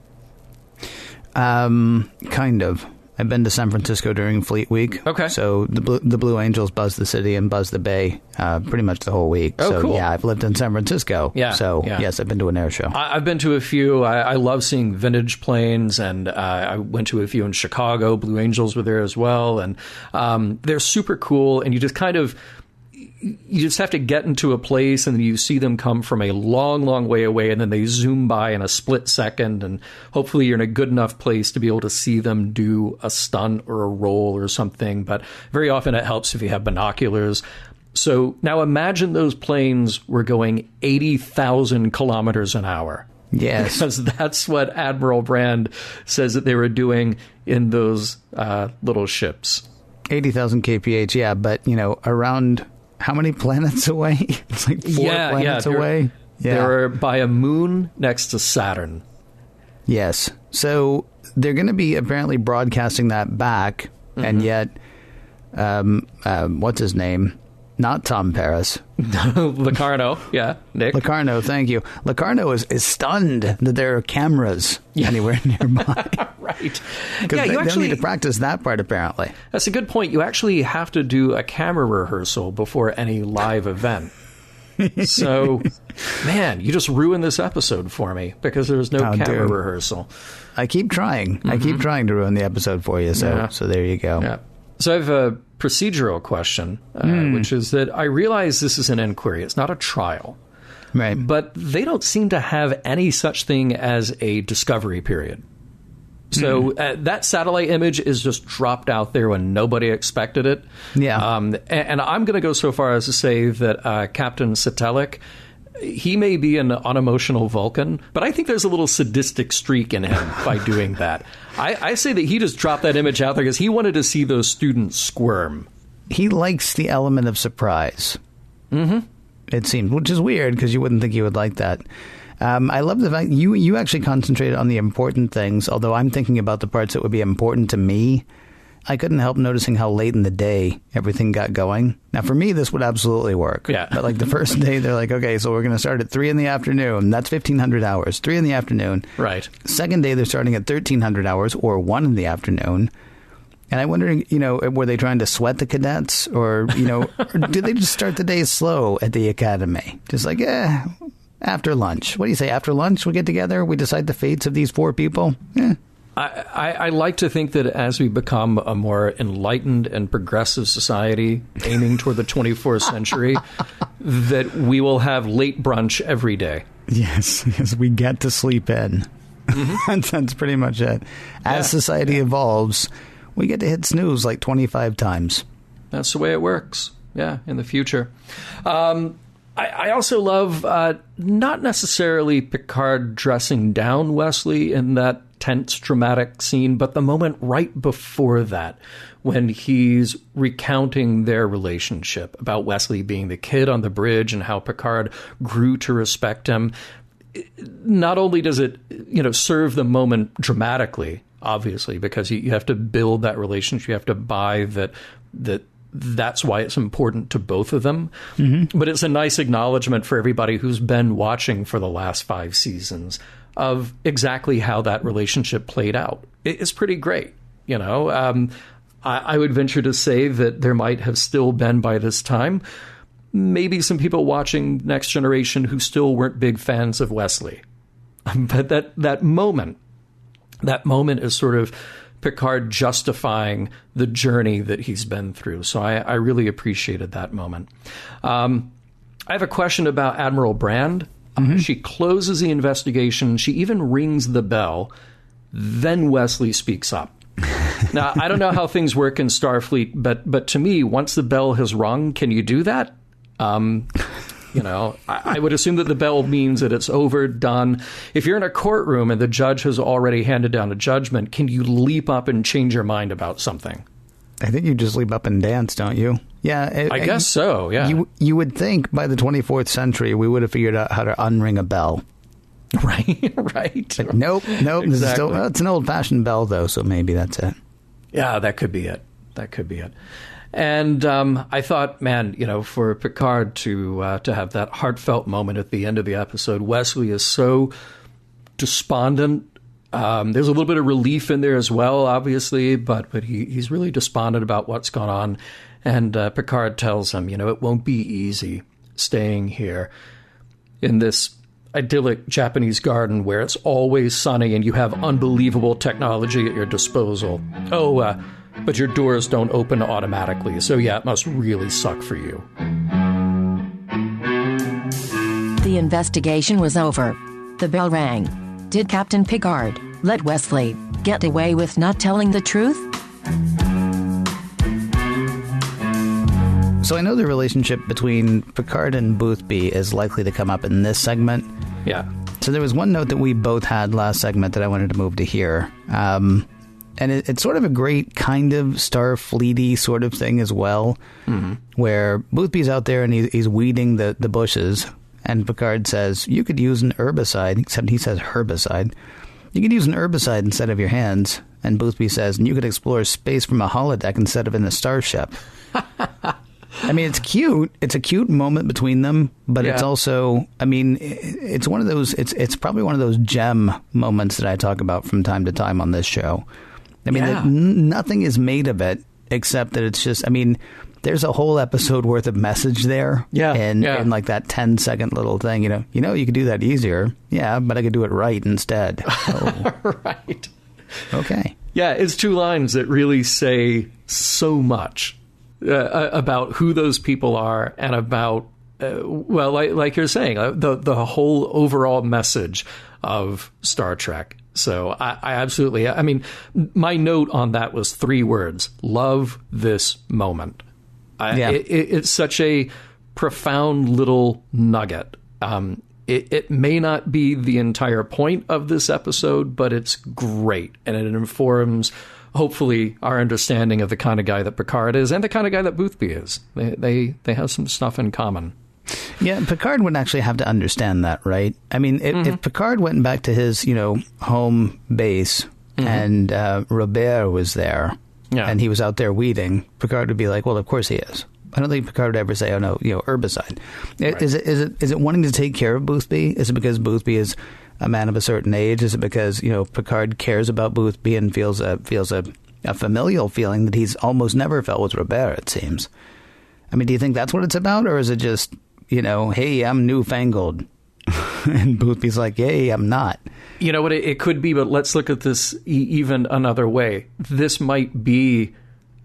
Speaker 3: Kind of. I've been to San Francisco during Fleet Week. Okay. So the Blue Angels buzz the city and buzz the bay pretty much the whole week.
Speaker 1: Oh,
Speaker 3: so,
Speaker 1: cool.
Speaker 3: Yeah, I've lived in San Francisco.
Speaker 1: Yeah.
Speaker 3: So, yes, I've been to an air show.
Speaker 1: I've been to a few. I love seeing vintage planes, and I went to a few in Chicago. Blue Angels were there as well. And they're super cool, and you just have to get into a place, and then you see them come from a long, long way away, and then they zoom by in a split second, and hopefully you're in a good enough place to be able to see them do a stunt or a roll or something. But very often it helps if you have binoculars. So now imagine those planes were going 80,000 kilometers an hour.
Speaker 3: Yes.
Speaker 1: Because that's what Admiral Brand says that they were doing in those little ships.
Speaker 3: 80,000 kph, yeah, but, around... How many planets away? It's like 4 planets away. Yeah.
Speaker 1: They're by a moon next to Saturn.
Speaker 3: Yes. So they're going to be apparently broadcasting that back, and yet, what's his name? Not Tom Paris.
Speaker 1: Locarno. Yeah, Nick.
Speaker 3: Locarno, thank you. Locarno is stunned that there are cameras anywhere nearby.
Speaker 1: Right.
Speaker 3: Because they'll need to practice that part, apparently.
Speaker 1: That's a good point. You actually have to do a camera rehearsal before any live event. So, man, you just ruined this episode for me because there's no camera rehearsal. I
Speaker 3: keep trying. I keep trying to ruin the episode for you, so there you go.
Speaker 1: Yeah. So I have a procedural question, which is that I realize this is an inquiry. It's not a trial.
Speaker 3: Right.
Speaker 1: But they don't seem to have any such thing as a discovery period. So that satellite image is just dropped out there when nobody expected it.
Speaker 3: Yeah.
Speaker 1: And I'm going to go so far as to say that Captain Satelic, he may be an unemotional Vulcan, but I think there's a little sadistic streak in him by doing that. I say that he just dropped that image out there because he wanted to see those students squirm.
Speaker 3: He likes the element of surprise. It seems, which is weird because you wouldn't think he would like that. I love the fact you actually concentrated on the important things, although I'm thinking about the parts that would be important to me. I couldn't help noticing how late in the day everything got going. Now, for me, this would absolutely work.
Speaker 1: Yeah.
Speaker 3: But like the first day, they're like, okay, so we're going to start at 3 in the afternoon. That's 1,500 hours, 3 in the afternoon.
Speaker 1: Right.
Speaker 3: Second day, they're starting at 1,300 hours or 1 in the afternoon. And I'm wondering, were they trying to sweat the cadets or, or did they just start the day slow at the academy? Just like, after lunch. What do you say? After lunch, we get together, we decide the fates of these 4 people?
Speaker 1: I like to think that as we become a more enlightened and progressive society aiming toward the 24th century, that we will have late brunch every day.
Speaker 3: Yes, we get to sleep in. That's pretty much it. As society evolves, we get to hit snooze like 25 times.
Speaker 1: That's the way it works. Yeah, in the future. I also love not necessarily Picard dressing down Wesley in that tense, dramatic scene, but the moment right before that when he's recounting their relationship about Wesley being the kid on the bridge and how Picard grew to respect him. Not only does it, serve the moment dramatically, obviously, because you have to build that relationship, you have to buy that's why it's important to both of them. But it's a nice acknowledgement for everybody who's been watching for the last 5 seasons of exactly how that relationship played out. It's pretty great. I would venture to say that there might have still been by this time maybe some people watching Next Generation who still weren't big fans of Wesley. But that moment is sort of Picard justifying the journey that he's been through. So I really appreciated that moment. I have a question about Admiral Brand. She closes the investigation. She even rings the bell. Then Wesley speaks up. Now, I don't know how things work in Starfleet, but to me, once the bell has rung, can you do that? I would assume that the bell means that it's over, done. If you're in a courtroom and the judge has already handed down a judgment, can you leap up and change your mind about something?
Speaker 3: I think you just leap up and dance, don't you? Yeah.
Speaker 1: I guess so, yeah.
Speaker 3: You would think by the 24th century we would have figured out how to unring a bell.
Speaker 1: Right.
Speaker 3: But nope.
Speaker 1: Exactly.
Speaker 3: This is still, it's an old-fashioned bell, though, so maybe that's it.
Speaker 1: Yeah, that could be it. And I thought, man, for Picard to have that heartfelt moment at the end of the episode, Wesley is so despondent. There's a little bit of relief in there as well, obviously, but he's really despondent about what's gone on. And Picard tells him, it won't be easy staying here in this idyllic Japanese garden where it's always sunny and you have unbelievable technology at your disposal. But your doors don't open automatically, so yeah, it must really suck for you.
Speaker 2: The investigation was over. The bell rang. Did Captain Picard let Wesley get away with not telling the truth?
Speaker 3: So I know the relationship between Picard and Boothby is likely to come up in this segment.
Speaker 1: Yeah.
Speaker 3: So there was one note that we both had last segment that I wanted to move to here. And it's sort of a great kind of Starfleet-y sort of thing as well, where Boothby's out there and he's weeding the bushes, and Picard says, you could use an herbicide, except he says herbicide. You could use an herbicide instead of your hands. And Boothby says, and you could explore space from a holodeck instead of in a starship. I mean, it's cute. It's a cute moment between them, but it's also, I mean, it's one of those, it's probably one of those gem moments that I talk about from time to time on this show. I mean, nothing is made of it except that it's just, I mean, there's a whole episode worth of message there. In like that 10-second little thing, you could do that easier. Yeah, but I could do it right instead. Oh.
Speaker 1: Right.
Speaker 3: Okay.
Speaker 1: Yeah, it's two lines that really say so much about who those people are and about, like you're saying, the whole overall message of Star Trek. So I absolutely, I mean, my note on that was 3 words: love this moment. It's such a profound little nugget. It may not be the entire point of this episode, but it's great. And it informs, hopefully, our understanding of the kind of guy that Picard is and the kind of guy that Boothby is. They have some stuff in common.
Speaker 3: Yeah, Picard would actually have to understand that, right? I mean, if Picard went back to his, home base and Robert was there and he was out there weeding, Picard would be like, well, of course he is. I don't think Picard would ever say, oh, no, herbicide. Right. Is it wanting to take care of Boothby? Is it because Boothby is a man of a certain age? Is it because, Picard cares about Boothby and feels a familial feeling that he's almost never felt with Robert, it seems? I mean, do you think that's what it's about? Or is it just, hey, I'm newfangled. And Boothby's like, hey, I'm not.
Speaker 1: You know what? It could be, but let's look at this even another way. This might be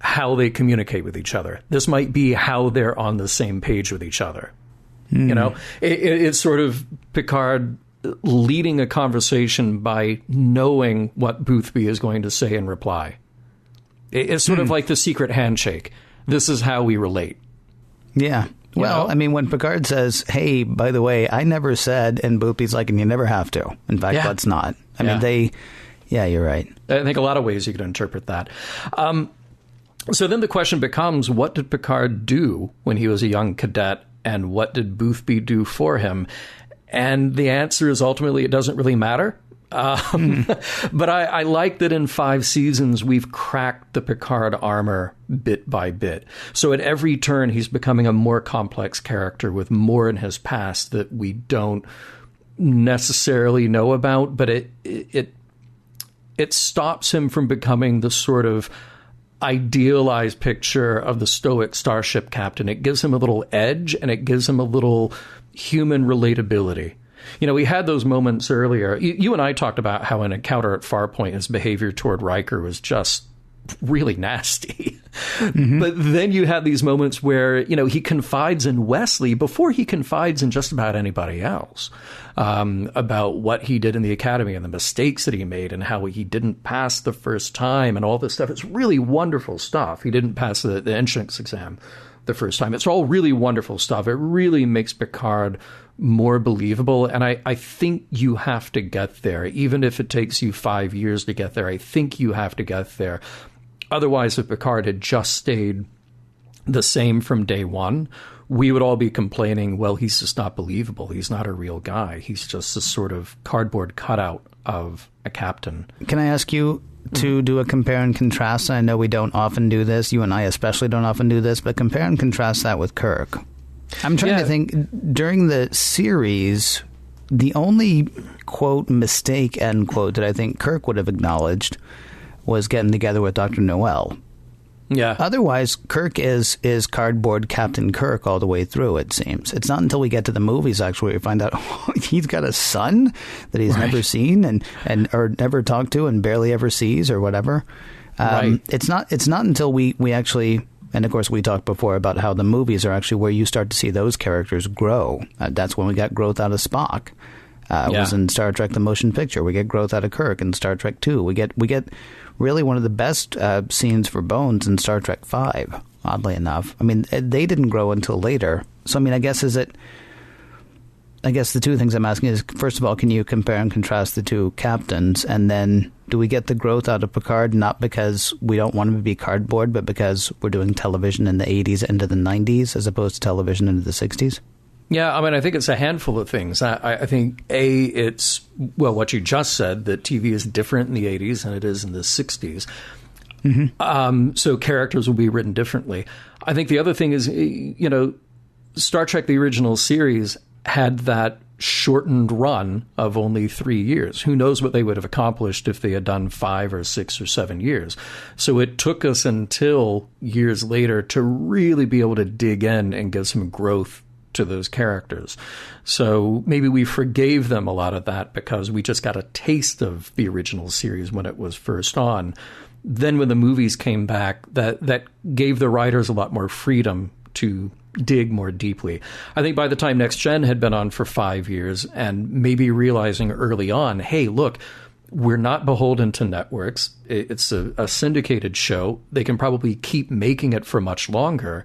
Speaker 1: how they communicate with each other. This might be how they're on the same page with each other. It's sort of Picard leading a conversation by knowing what Boothby is going to say in reply. It's sort of like the secret handshake. This is how we relate. Yeah.
Speaker 3: Well, I mean, when Picard says, hey, by the way, I never said, and Boothby's like, and you never have to. In fact, let's not. I mean, you're right.
Speaker 1: I think a lot of ways you could interpret that. So then the question becomes, what did Picard do when he was a young cadet, and what did Boothby do for him? And the answer is ultimately it doesn't really matter. But I like that in 5 seasons, we've cracked the Picard armor bit by bit. So at every turn, he's becoming a more complex character with more in his past that we don't necessarily know about. But it stops him from becoming the sort of idealized picture of the stoic starship captain. It gives him a little edge, and it gives him a little human relatability. We had those moments earlier. You and I talked about how in Encounter at Farpoint, his behavior toward Riker was just really nasty. But then you have these moments where, he confides in Wesley before he confides in just about anybody else about what he did in the academy and the mistakes that he made and how he didn't pass the first time and all this stuff. It's really wonderful stuff. He didn't pass the entrance exam the first time. It's all really wonderful stuff. It really makes Picard more believable. And I think you have to get there, even if it takes you 5 years to get there. I think you have to get there Otherwise, if Picard had just stayed the same from day one, we would all be complaining, well, he's just not believable. He's not a real guy. He's just a sort of cardboard cutout of a captain.
Speaker 3: Can I ask you to do a compare and contrast? I know we don't often do this. You and I especially don't often do this, but compare and contrast that with Kirk. I'm trying to think, during the series, the only, quote, mistake, end quote, that I think Kirk would have acknowledged was getting together with Dr. Noel.
Speaker 1: Yeah.
Speaker 3: Otherwise, Kirk is cardboard Captain Kirk all the way through, it seems. It's not until we get to the movies, actually, we find out he's got a son that he's never seen and or never talked to and barely ever sees or whatever. It's not until we actually, and of course we talked before about how the movies are actually where you start to see those characters grow. That's when we got growth out of Spock. Was in Star Trek the Motion Picture. We get growth out of Kirk in Star Trek 2. We get really one of the best scenes for Bones in Star Trek 5, oddly enough. I mean, they didn't grow until later. So, I mean, I guess the two things I'm asking is, first of all, can you compare and contrast the two captains? And then, do we get the growth out of Picard not because we don't want him to be cardboard, but because we're doing television in the 80s into the 90s as opposed to television into the 60s?
Speaker 1: Yeah, I mean, I think it's a handful of things. I think, it's, well, what you just said, that TV is different in the 80s than it is in the 60s. Mm-hmm. So characters will be written differently. I think the other thing is, Star Trek, the original series, had that shortened run of only 3 years. Who knows what they would have accomplished if they had done 5 or 6 or 7 years. So it took us until years later to really be able to dig in and give some growth to those characters. So maybe we forgave them a lot of that because we just got a taste of the original series when it was first on. Then when the movies came back, that gave the writers a lot more freedom to dig more deeply. I think by the time Next Gen had been on for 5 years and maybe realizing early on, hey, look, we're not beholden to networks. It's a syndicated show. They can probably keep making it for much longer.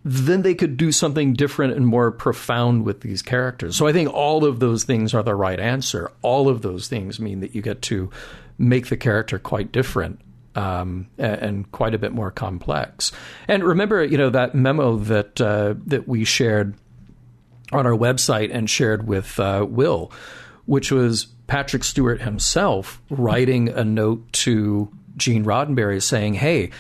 Speaker 1: Then they could do something different and more profound with these characters. So I think all of those things are the right answer. All of those things mean that you get to make the character quite different and quite a bit more complex. And remember, that memo that we shared on our website and shared with Will, which was Patrick Stewart himself writing a note to Gene Roddenberry saying, hey,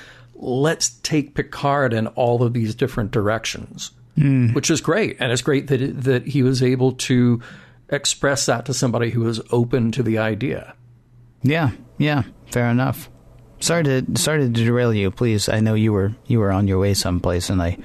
Speaker 1: let's take Picard in all of these different directions, which is great. And it's great that he was able to express that to somebody who was open to the idea. Yeah, fair enough. Sorry to derail you, please. I know you were on your way someplace and I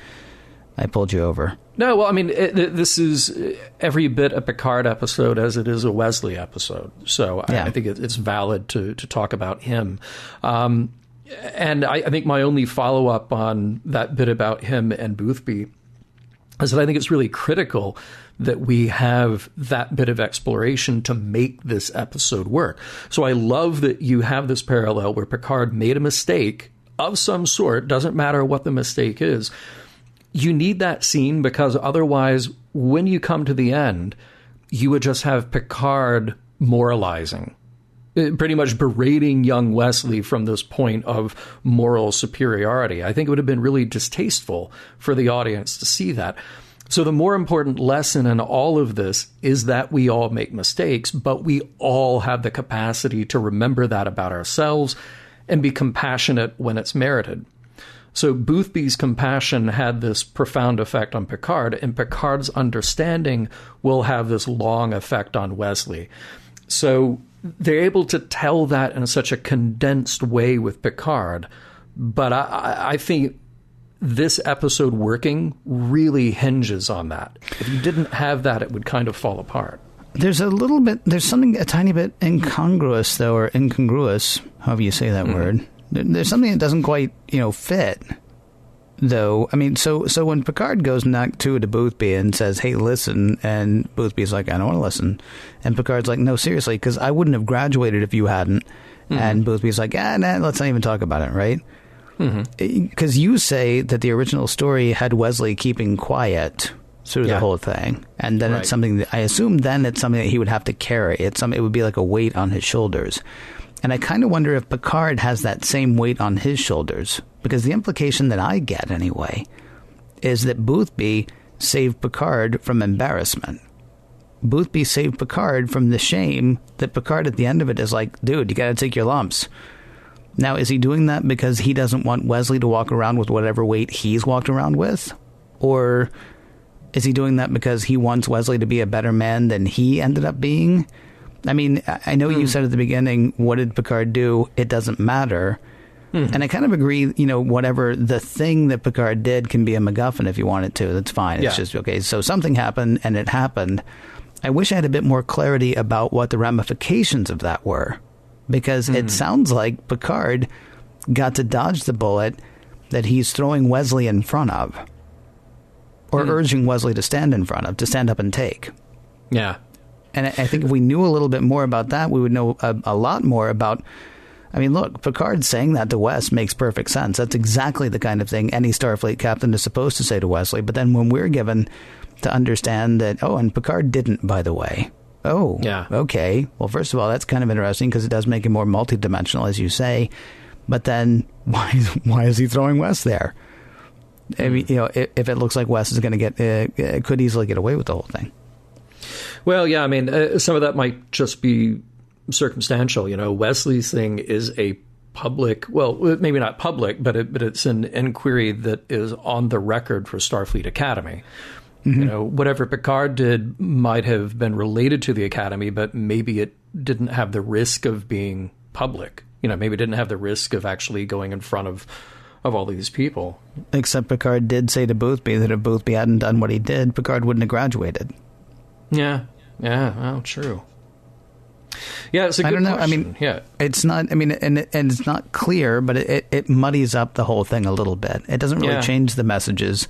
Speaker 1: pulled you over. No, well, I mean, this is every bit a Picard episode as it is a Wesley episode. So I think it's valid to talk about him. And I think my only follow-up on that bit about him and Boothby is that I think it's really critical that we have that bit of exploration to make this episode work. So I love that you have this parallel where Picard made a mistake of some sort, doesn't matter what the mistake is. You need that scene because otherwise, when you come to the end, you would just have Picard moralizing, pretty much berating young Wesley from this point of moral superiority. I think it would have been really distasteful for the audience to see that. So the more important lesson in all of this is that we all make mistakes, but we all have the capacity to remember that about ourselves and be compassionate when it's merited. So Boothby's compassion had this profound effect on Picard, and Picard's understanding will have this long effect on Wesley. So they're able to tell that in such a condensed way with Picard. But I think this episode working really hinges on that. If you didn't have that, it would kind of fall apart. There's something a tiny bit incongruous, though, or incongruous, however you say that word. There's something that doesn't quite, fit. Though, I mean, so when Picard goes in Act 2 to Boothby and says, hey, listen, and Boothby's like, I don't want to listen. And Picard's like, no, seriously, because I wouldn't have graduated if you hadn't. Mm-hmm. And Boothby's like, let's not even talk about it, right? Because you say that the original story had Wesley keeping quiet through the whole thing. And then it's something that, I assume then it's something that he would have to carry. It would be like a weight on his shoulders.
Speaker 3: And I kind of wonder if Picard has that same weight on his shoulders, because the implication that I get anyway is that Boothby saved Picard from embarrassment. Boothby saved Picard from the shame that Picard at the end of it is like, dude, you got to take your lumps. Now, is he doing that because he doesn't want Wesley to walk around with whatever weight he's walked around with? Or is he doing that because he wants Wesley to be a better man than he ended up being? I mean, I know you said at the beginning, what did Picard do? It doesn't matter. And I kind of agree, whatever the thing that Picard did can be a MacGuffin if you want it to. That's fine. It's just, okay, so something happened and it happened. I wish I had a bit more clarity about what the ramifications of that were. Because it sounds like Picard got to dodge the bullet that he's throwing Wesley in front of. Or urging Wesley to stand in front of, to stand up and take.
Speaker 1: Yeah.
Speaker 3: And I think if we knew a little bit more about that, we would know a lot more about... I mean, look, Picard saying that to Wes makes perfect sense. That's exactly the kind of thing any Starfleet captain is supposed to say to Wesley. But then when we're given to understand that, oh, and Picard didn't, by the way. Oh, yeah. Okay. Well, first of all, that's kind of interesting because it does make it more multidimensional, as you say. But then why is he throwing Wes there? I mean, if it looks like Wes is going to could easily get away with the whole thing.
Speaker 1: Well, yeah, I mean, some of that might just be circumstantial. Wesley's thing is a public, well, maybe not public, but it's an inquiry that is on the record for Starfleet Academy. Whatever Picard did might have been related to the Academy, but maybe it didn't have the risk of being public. Maybe it didn't have the risk of actually going in front of all these people. Except Picard did say to Boothby that if Boothby hadn't done what he did, Picard wouldn't have graduated. Yeah, well, true. Yeah, it's a good question. I don't know. I mean, yeah, it's not. I mean, and it's not clear, but it muddies up the whole thing a little bit. It doesn't really change the messages.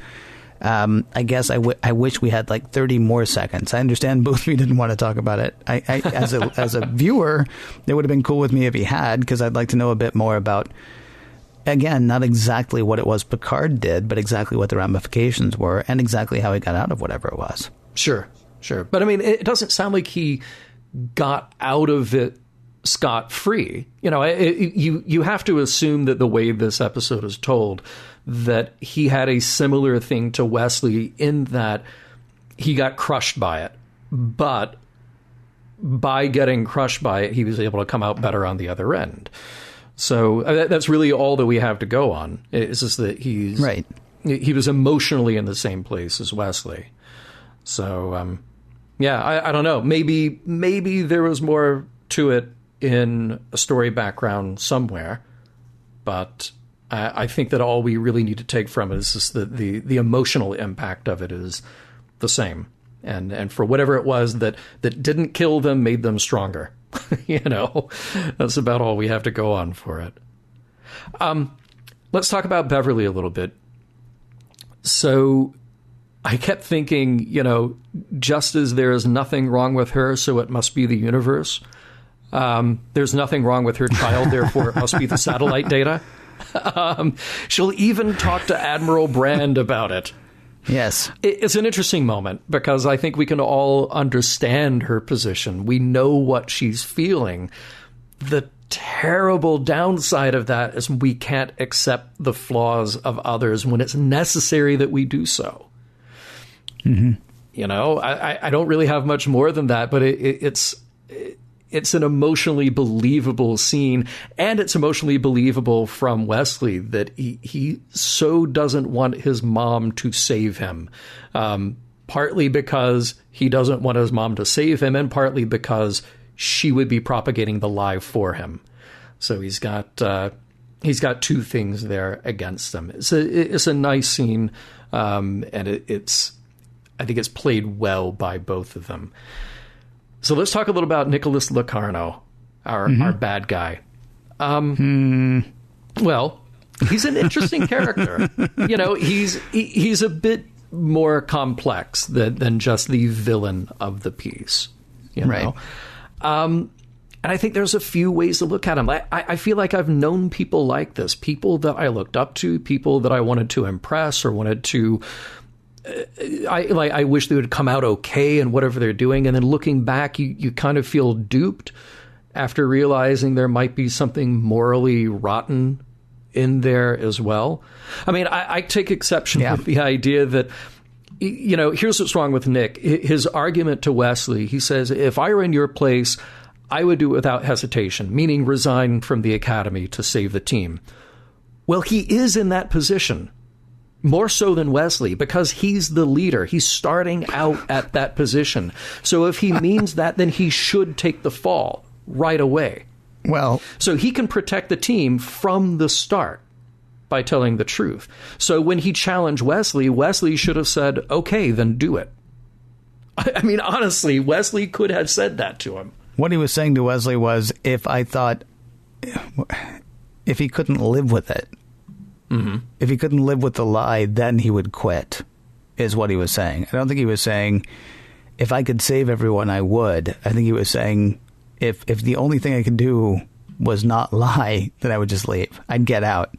Speaker 1: I guess I wish we had like 30 more seconds. I understand Boothby didn't want to talk about it. I as a viewer, it would have been cool with me if he had, because I'd like to know a bit more about. Again, not exactly what it was Picard did, but exactly what the ramifications were and exactly how he got out of whatever it was. Sure. But I mean, it doesn't sound like he got out of it scot-free. You have to assume that the way this episode is told, that he had a similar thing to Wesley in that he got crushed by it. But by getting crushed by it, he was able to come out better on the other end. So that's really all that we have to go on. It's just that he was emotionally in the same place as Wesley. So, I don't know. Maybe there was more to it in a story background somewhere. But I think that all we really need to take from it is just that the emotional impact of it is the same. And for whatever it was that didn't kill them, made them stronger. That's about all we have to go on for it. Let's talk about Beverly a little bit. So I kept thinking, just as there is nothing wrong with her, so it must be the universe. There's nothing wrong with her child, therefore it must be the satellite data. She'll even talk to Admiral Brand about it. Yes. It's an interesting moment because I think we can all understand her position. We know what she's feeling. The terrible downside of that is we can't accept the flaws of others when it's necessary that we do so. Mm-hmm. I don't really have much more than that, but it's an emotionally believable scene, and it's emotionally believable from Wesley that he so doesn't want his mom to save him, partly because he doesn't want his mom to save him, and partly because she would be propagating the lie for him. So he's got two things there against him. It's a nice scene, and I think it's played well by both of them. So let's talk a little about Nicholas Locarno, our bad guy. Well, he's an interesting character. He's a bit more complex than just the villain of the piece. Right. And I think there's a few ways to look at him. I feel like I've known people like this, people that I looked up to, people that I wanted to impress or wanted to... I wish they would come out okay in whatever they're doing. And then looking back, you kind of feel duped. after realizing there might be something morally rotten in there as well. I mean, I take exception with the idea that, you know, here's what's wrong with Nick. His argument to Wesley, he says, if I were in your place, I would do it without hesitation, meaning resign from the academy to save the team. Well, he is in that position, more so than Wesley, because he's the leader. He's starting out at that position. So if he means that, then he should take the fall right away.
Speaker 3: Well,
Speaker 1: so he can protect the team from the start by telling the truth. So when he challenged Wesley, Wesley should have said, okay, then do it. I mean, honestly, Wesley could have said that to him.
Speaker 3: What he was saying to Wesley was, if he couldn't live with it, if he couldn't live with the lie, then he would quit, is what he was saying. I don't think he was saying, if I could save everyone, I would. I think he was saying, if the only thing I could do was not lie, then I would just leave. I'd get out.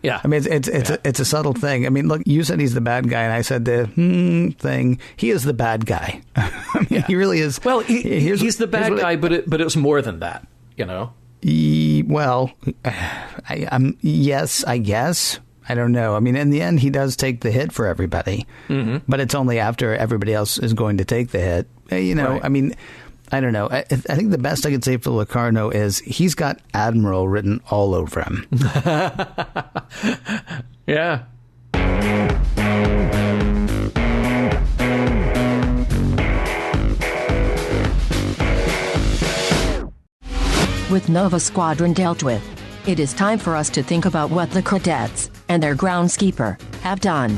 Speaker 1: Yeah.
Speaker 3: I mean, it's a subtle thing. I mean, look, you said he's the bad guy, and I said the thing. He is the bad guy. I mean, he really is.
Speaker 1: Well, he's the bad guy, but it's more than that, you know?
Speaker 3: Yes, I guess. I don't know. I mean, in the end, he does take the hit for everybody, but it's only after everybody else is going to take the hit. You know, right. I mean, I don't know. I think the best I could say for Locarno is he's got Admiral written all over him.
Speaker 1: Yeah.
Speaker 2: With Nova Squadron dealt with, it is time for us to think about what the cadets and their groundskeeper have done.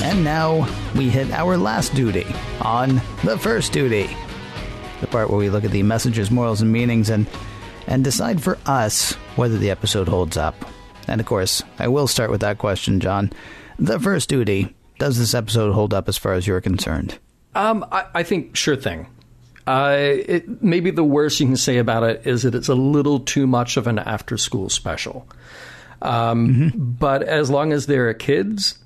Speaker 3: And now we hit our last duty on the first duty, the part where we look at the messages, morals, and meanings and decide for us whether the episode holds up. And of course, I will start with that question, John. The first duty, does this episode hold up as far as you're concerned?
Speaker 1: I think sure thing. Maybe the worst you can say about it is that it's a little too much of an after-school special. But as long as there are kids,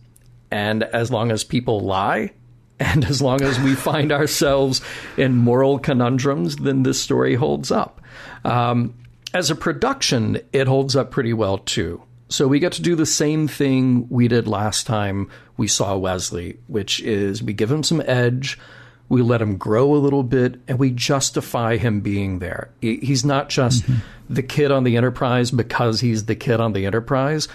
Speaker 1: and as long as people lie, and as long as we find ourselves in moral conundrums, then this story holds up. As a production, it holds up pretty well, too. So we get to do the same thing we did last time we saw Wesley, which is we give him some edge, we let him grow a little bit, and we justify him being there. He's not just the kid on the Enterprise because he's the kid on the Enterprise.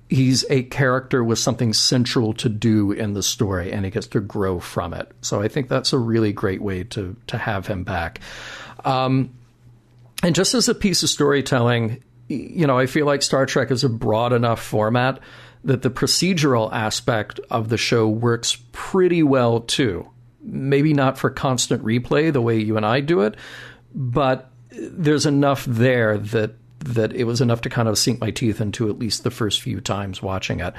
Speaker 1: He's a character with something central to do in the story, and he gets to grow from it. So I think that's a really great way to have him back. And just as a piece of storytelling, you know, I feel like Star Trek is a broad enough format that the procedural aspect of the show works pretty well, too. Maybe not for constant replay the way you and I do it, but there's enough there that it was enough to kind of sink my teeth into at least the first few times watching it.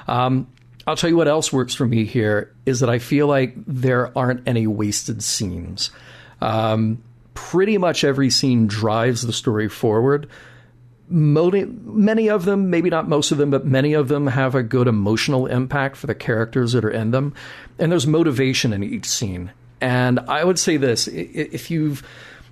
Speaker 1: I'll tell you what else works for me here is that I feel like there aren't any wasted scenes. Pretty much every scene drives the story forward. Many of them, maybe not most of them, but many of them have a good emotional impact for the characters that are in them. And there's motivation in each scene. And I would say this, if you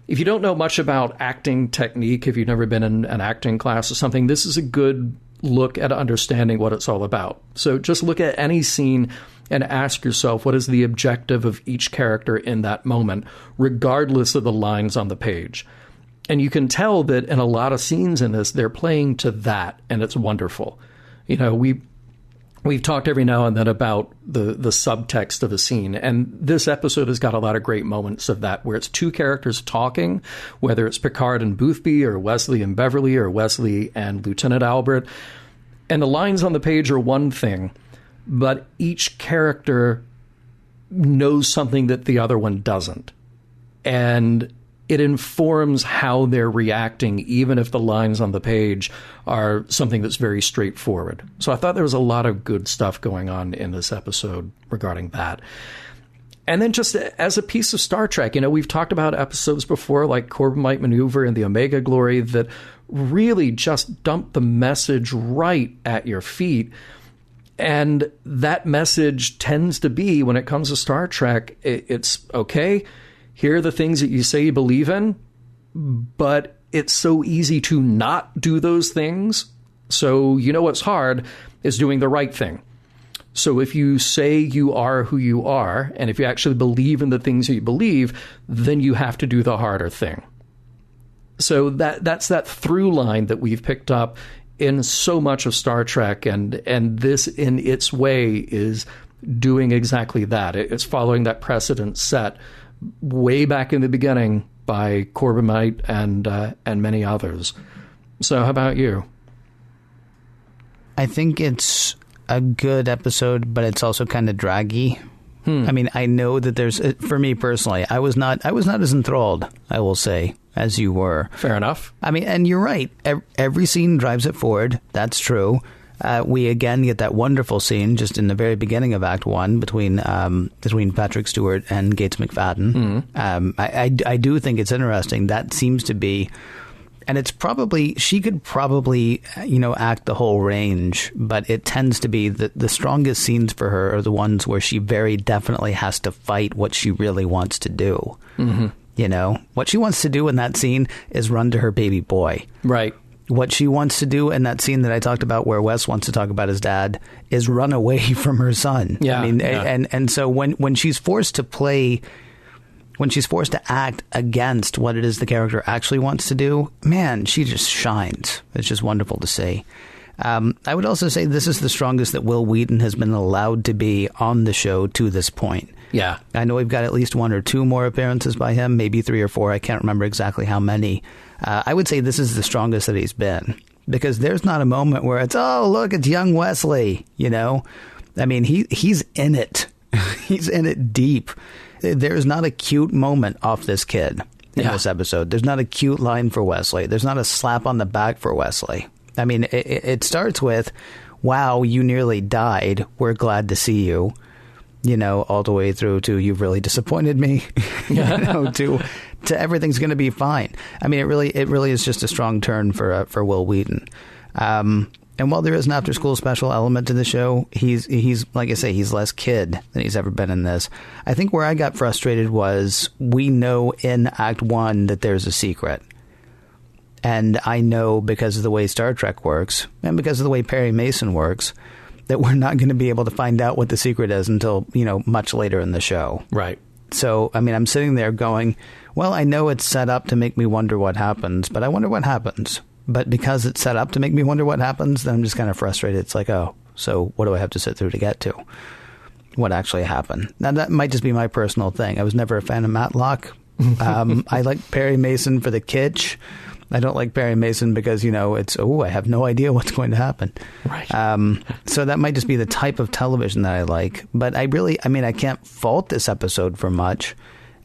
Speaker 1: don't know much about acting technique, if you've never been in an acting class or something, this is a good look at understanding what it's all about. So just look at any scene and ask yourself, what is the objective of each character in that moment, regardless of the lines on the page? And you can tell that in a lot of scenes in this, they're playing to that, and it's wonderful. You know, we've talked every now and then about the subtext of a scene, and this episode has got a lot of great moments of that, where it's two characters talking, whether it's Picard and Boothby, or Wesley and Beverly, or Wesley and Lieutenant Albert. And the lines on the page are one thing, but each character knows something that the other one doesn't. And it informs how they're reacting, even if the lines on the page are something that's very straightforward. So I thought there was a lot of good stuff going on in this episode regarding that. And then just as a piece of Star Trek, you know, we've talked about episodes before, like Corbomite Maneuver and the Omega Glory, that really just dump the message right at your feet. And that message tends to be, when it comes to Star Trek, it's okay, here are the things that you say you believe in, but it's so easy to not do those things. So you know what's hard is doing the right thing. So if you say you are who you are, and if you actually believe in the things that you believe, then you have to do the harder thing. So that's that through line that we've picked up in so much of Star Trek, and this in its way is doing exactly that. It's following that precedent set way back in the beginning by Corbomite and many others. So how about you?
Speaker 3: I think it's a good episode, but it's also kind of draggy. I mean, I know that there's, for me personally, I was not as enthralled, I will say, as you were.
Speaker 1: Fair enough.
Speaker 3: I mean, and you're right. Every scene drives it forward. That's true. We again get that wonderful scene just in the very beginning of Act 1 between Patrick Stewart and Gates McFadden. I do think it's interesting. That seems to be, and it's probably, she could probably, act the whole range, but it tends to be the strongest scenes for her are the ones where she very definitely has to fight what she really wants to do. What she wants to do in that scene is run to her baby boy.
Speaker 1: Right.
Speaker 3: What she wants to do in that scene that I talked about where Wes wants to talk about his dad is run away from her son.
Speaker 1: Yeah.
Speaker 3: I mean,
Speaker 1: yeah.
Speaker 3: And so when she's forced to play, when she's forced to act against what it is the character actually wants to do, man, she just shines. It's just wonderful to see. I would also say this is the strongest that Will Wheaton has been allowed to be on the show to this point.
Speaker 1: Yeah.
Speaker 3: I know we've got at least 1 or 2 more appearances by him, maybe 3 or 4. I can't remember exactly how many. I would say this is the strongest that he's been, because there's not a moment where it's, oh, look, it's young Wesley, I mean, he's in it. He's in it deep. There's not a cute moment off this kid in this episode. There's not a cute line for Wesley. There's not a slap on the back for Wesley. I mean, it starts with, wow, you nearly died. We're glad to see you. All the way through to you've really disappointed me, to everything's going to be fine. I mean, it really is just a strong turn for Will Wheaton. And while there is an after school special element to the show, he's like I say, he's less kid than he's ever been in this. I think where I got frustrated was we know in Act 1 that there's a secret. And I know because of the way Star Trek works and because of the way Perry Mason works, that we're not going to be able to find out what the secret is until, much later in the show.
Speaker 1: Right.
Speaker 3: So, I mean, I'm sitting there going, well, I know it's set up to make me wonder what happens, but I wonder what happens. But because it's set up to make me wonder what happens, then I'm just kind of frustrated. It's like, oh, so what do I have to sit through to get to what actually happened? Now, that might just be my personal thing. I was never a fan of Matlock. I like Perry Mason for the kitsch. I don't like Perry Mason because, it's, I have no idea what's going to happen.
Speaker 1: Right.
Speaker 3: So that might just be the type of television that I like. But I can't fault this episode for much.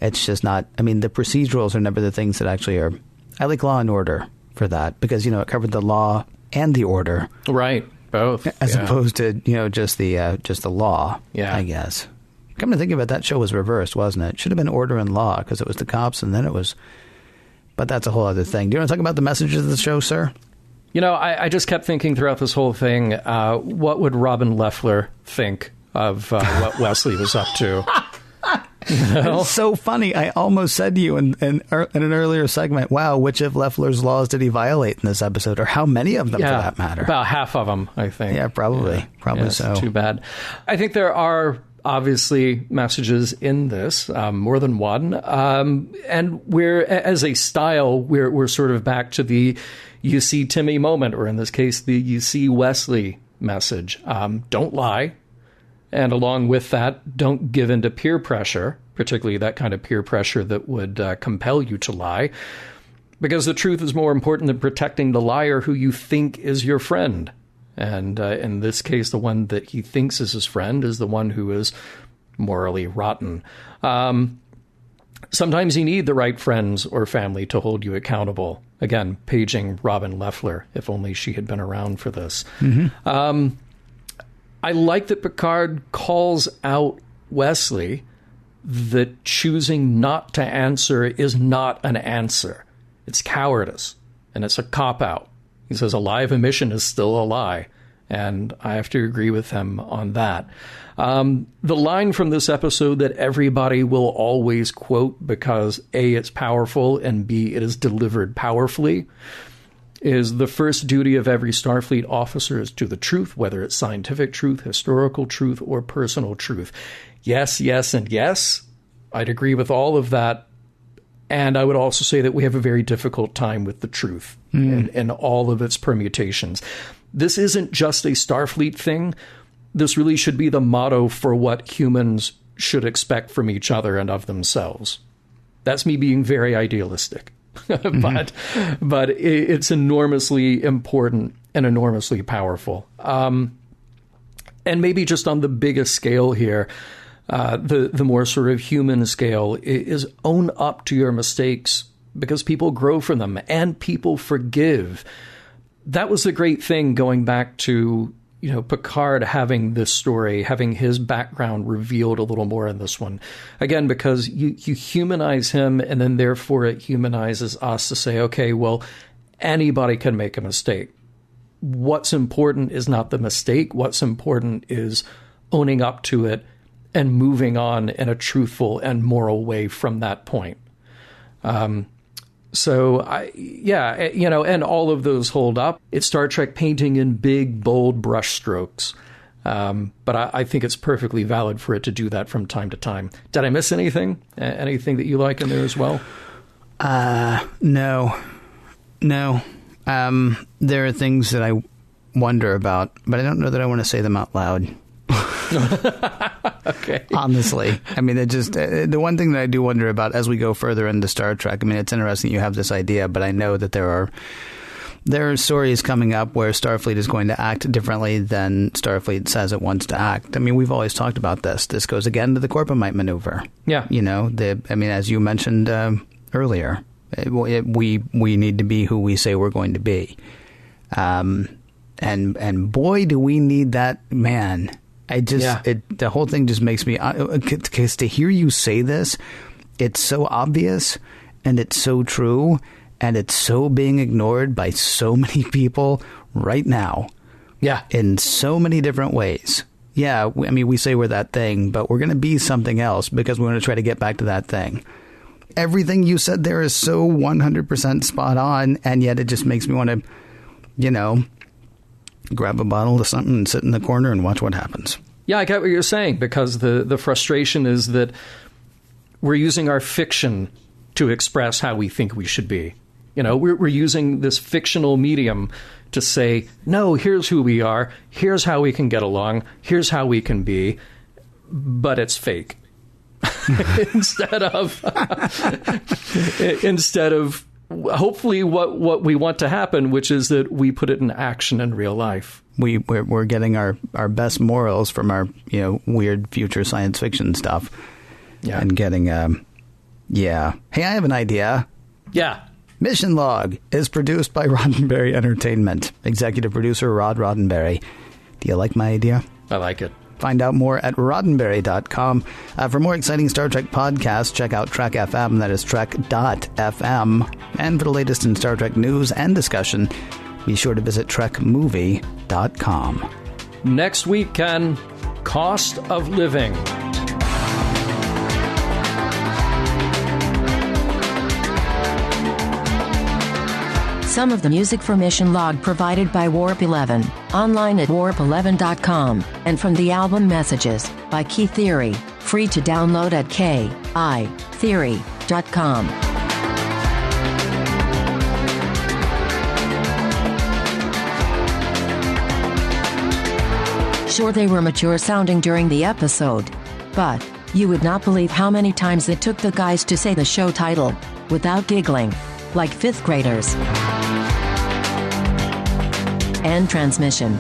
Speaker 3: It's just not, the procedurals are never the things that actually are. I like Law and Order for that because, it covered the law and the order.
Speaker 1: Right. Both.
Speaker 3: As opposed to, just the law, I guess. Come to think of it, that show was reversed, wasn't it? It should have been Order and Law because it was the cops and then it was. But that's a whole other thing. Do you want to talk about the messages of the show, sir?
Speaker 1: I just kept thinking throughout this whole thing, what would Robin Leffler think of what Wesley was up to?
Speaker 3: It's so funny. I almost said to you in an earlier segment, wow, which of Leffler's laws did he violate in this episode? Or how many of them, for that matter?
Speaker 1: About half of them, I think.
Speaker 3: Yeah, probably.
Speaker 1: Yeah.
Speaker 3: Probably so.
Speaker 1: Too bad. I think there are obviously messages in this, more than one. And we're, as a style, we're sort of back to the you see Timmy moment, or in this case, the you see Wesley message. Don't lie. And along with that, don't give in to peer pressure, particularly that kind of peer pressure that would compel you to lie. Because the truth is more important than protecting the liar who you think is your friend. And in this case, the one that he thinks is his friend is the one who is morally rotten. Sometimes you need the right friends or family to hold you accountable. Again, paging Robin Leffler, if only she had been around for this. Mm-hmm. I like that Picard calls out Wesley that choosing not to answer is not an answer. It's cowardice. and it's a cop-out. He says a lie of omission is still a lie, and I have to agree with him on that. The line from this episode that everybody will always quote because A, it's powerful, and B, it is delivered powerfully, is the first duty of every Starfleet officer is to the truth, whether it's scientific truth, historical truth, or personal truth. Yes, yes, and yes. I'd agree with all of that. And I would also say that we have a very difficult time with the truth and all of its permutations. This isn't just a Starfleet thing. This really should be the motto for what humans should expect from each other and of themselves. That's me being very idealistic. But it's enormously important and enormously powerful. And maybe just on the biggest scale here, the more sort of human scale is own up to your mistakes because people grow from them and people forgive. That was the great thing going back to, Picard having this story, having his background revealed a little more in this one. Again, because you humanize him and then therefore it humanizes us to say, okay, well, anybody can make a mistake. What's important is not the mistake. What's important is owning up to it and moving on in a truthful and moral way from that point. And all of those hold up. It's Star Trek painting in big, bold brushstrokes. But I think it's perfectly valid for it to do that from time to time. Did I miss anything? Anything that you like in there as well?
Speaker 3: No. There are things that I wonder about, but I don't know that I want to say them out loud.
Speaker 1: Okay.
Speaker 3: Honestly, I mean, it just the one thing that I do wonder about as we go further into Star Trek. I mean, it's interesting you have this idea, but I know that there are stories coming up where Starfleet is going to act differently than Starfleet says it wants to act. I mean, we've always talked about this. This goes again to the Corbomite maneuver.
Speaker 1: Yeah.
Speaker 3: As you mentioned earlier, we need to be who we say we're going to be. And boy, do we need that, man. The whole thing just makes me, because to hear you say this, it's so obvious and it's so true and it's so being ignored by so many people right now.
Speaker 1: Yeah.
Speaker 3: In so many different ways. Yeah. We say we're that thing, but we're going to be something else because we're going to try to get back to that thing. Everything you said there is so 100% spot on. And yet it just makes me want to, grab a bottle of something and sit in the corner and watch what happens.
Speaker 1: Yeah, I get what you're saying, because the frustration is that we're using our fiction to express how we think we should be. We're using this fictional medium to say, no, here's who we are, here's how we can get along, here's how we can be, but it's fake. instead of hopefully what we want to happen, which is that we put it in action in real life.
Speaker 3: We're getting our best morals from our weird future science fiction stuff.
Speaker 1: Yeah.
Speaker 3: And getting Hey, I have an idea.
Speaker 1: Yeah.
Speaker 3: Mission Log is produced by Roddenberry Entertainment. Executive producer Rod Roddenberry. Do you like my idea?
Speaker 1: I like it.
Speaker 3: Find out more at roddenberry.com. For more exciting Star Trek podcasts, check out Trek FM, that is trek.fm. And for the latest in Star Trek news and discussion, be sure to visit trekmovie.com.
Speaker 1: Next week, Ken, cost of living.
Speaker 2: Some of the music for Mission Log provided by Warp 11, online at warp11.com, and from the album Messages by Key Theory, free to download at kitheory.com. Sure, they were mature sounding during the episode, but you would not believe how many times it took the guys to say the show title without giggling, like fifth graders. End transmission.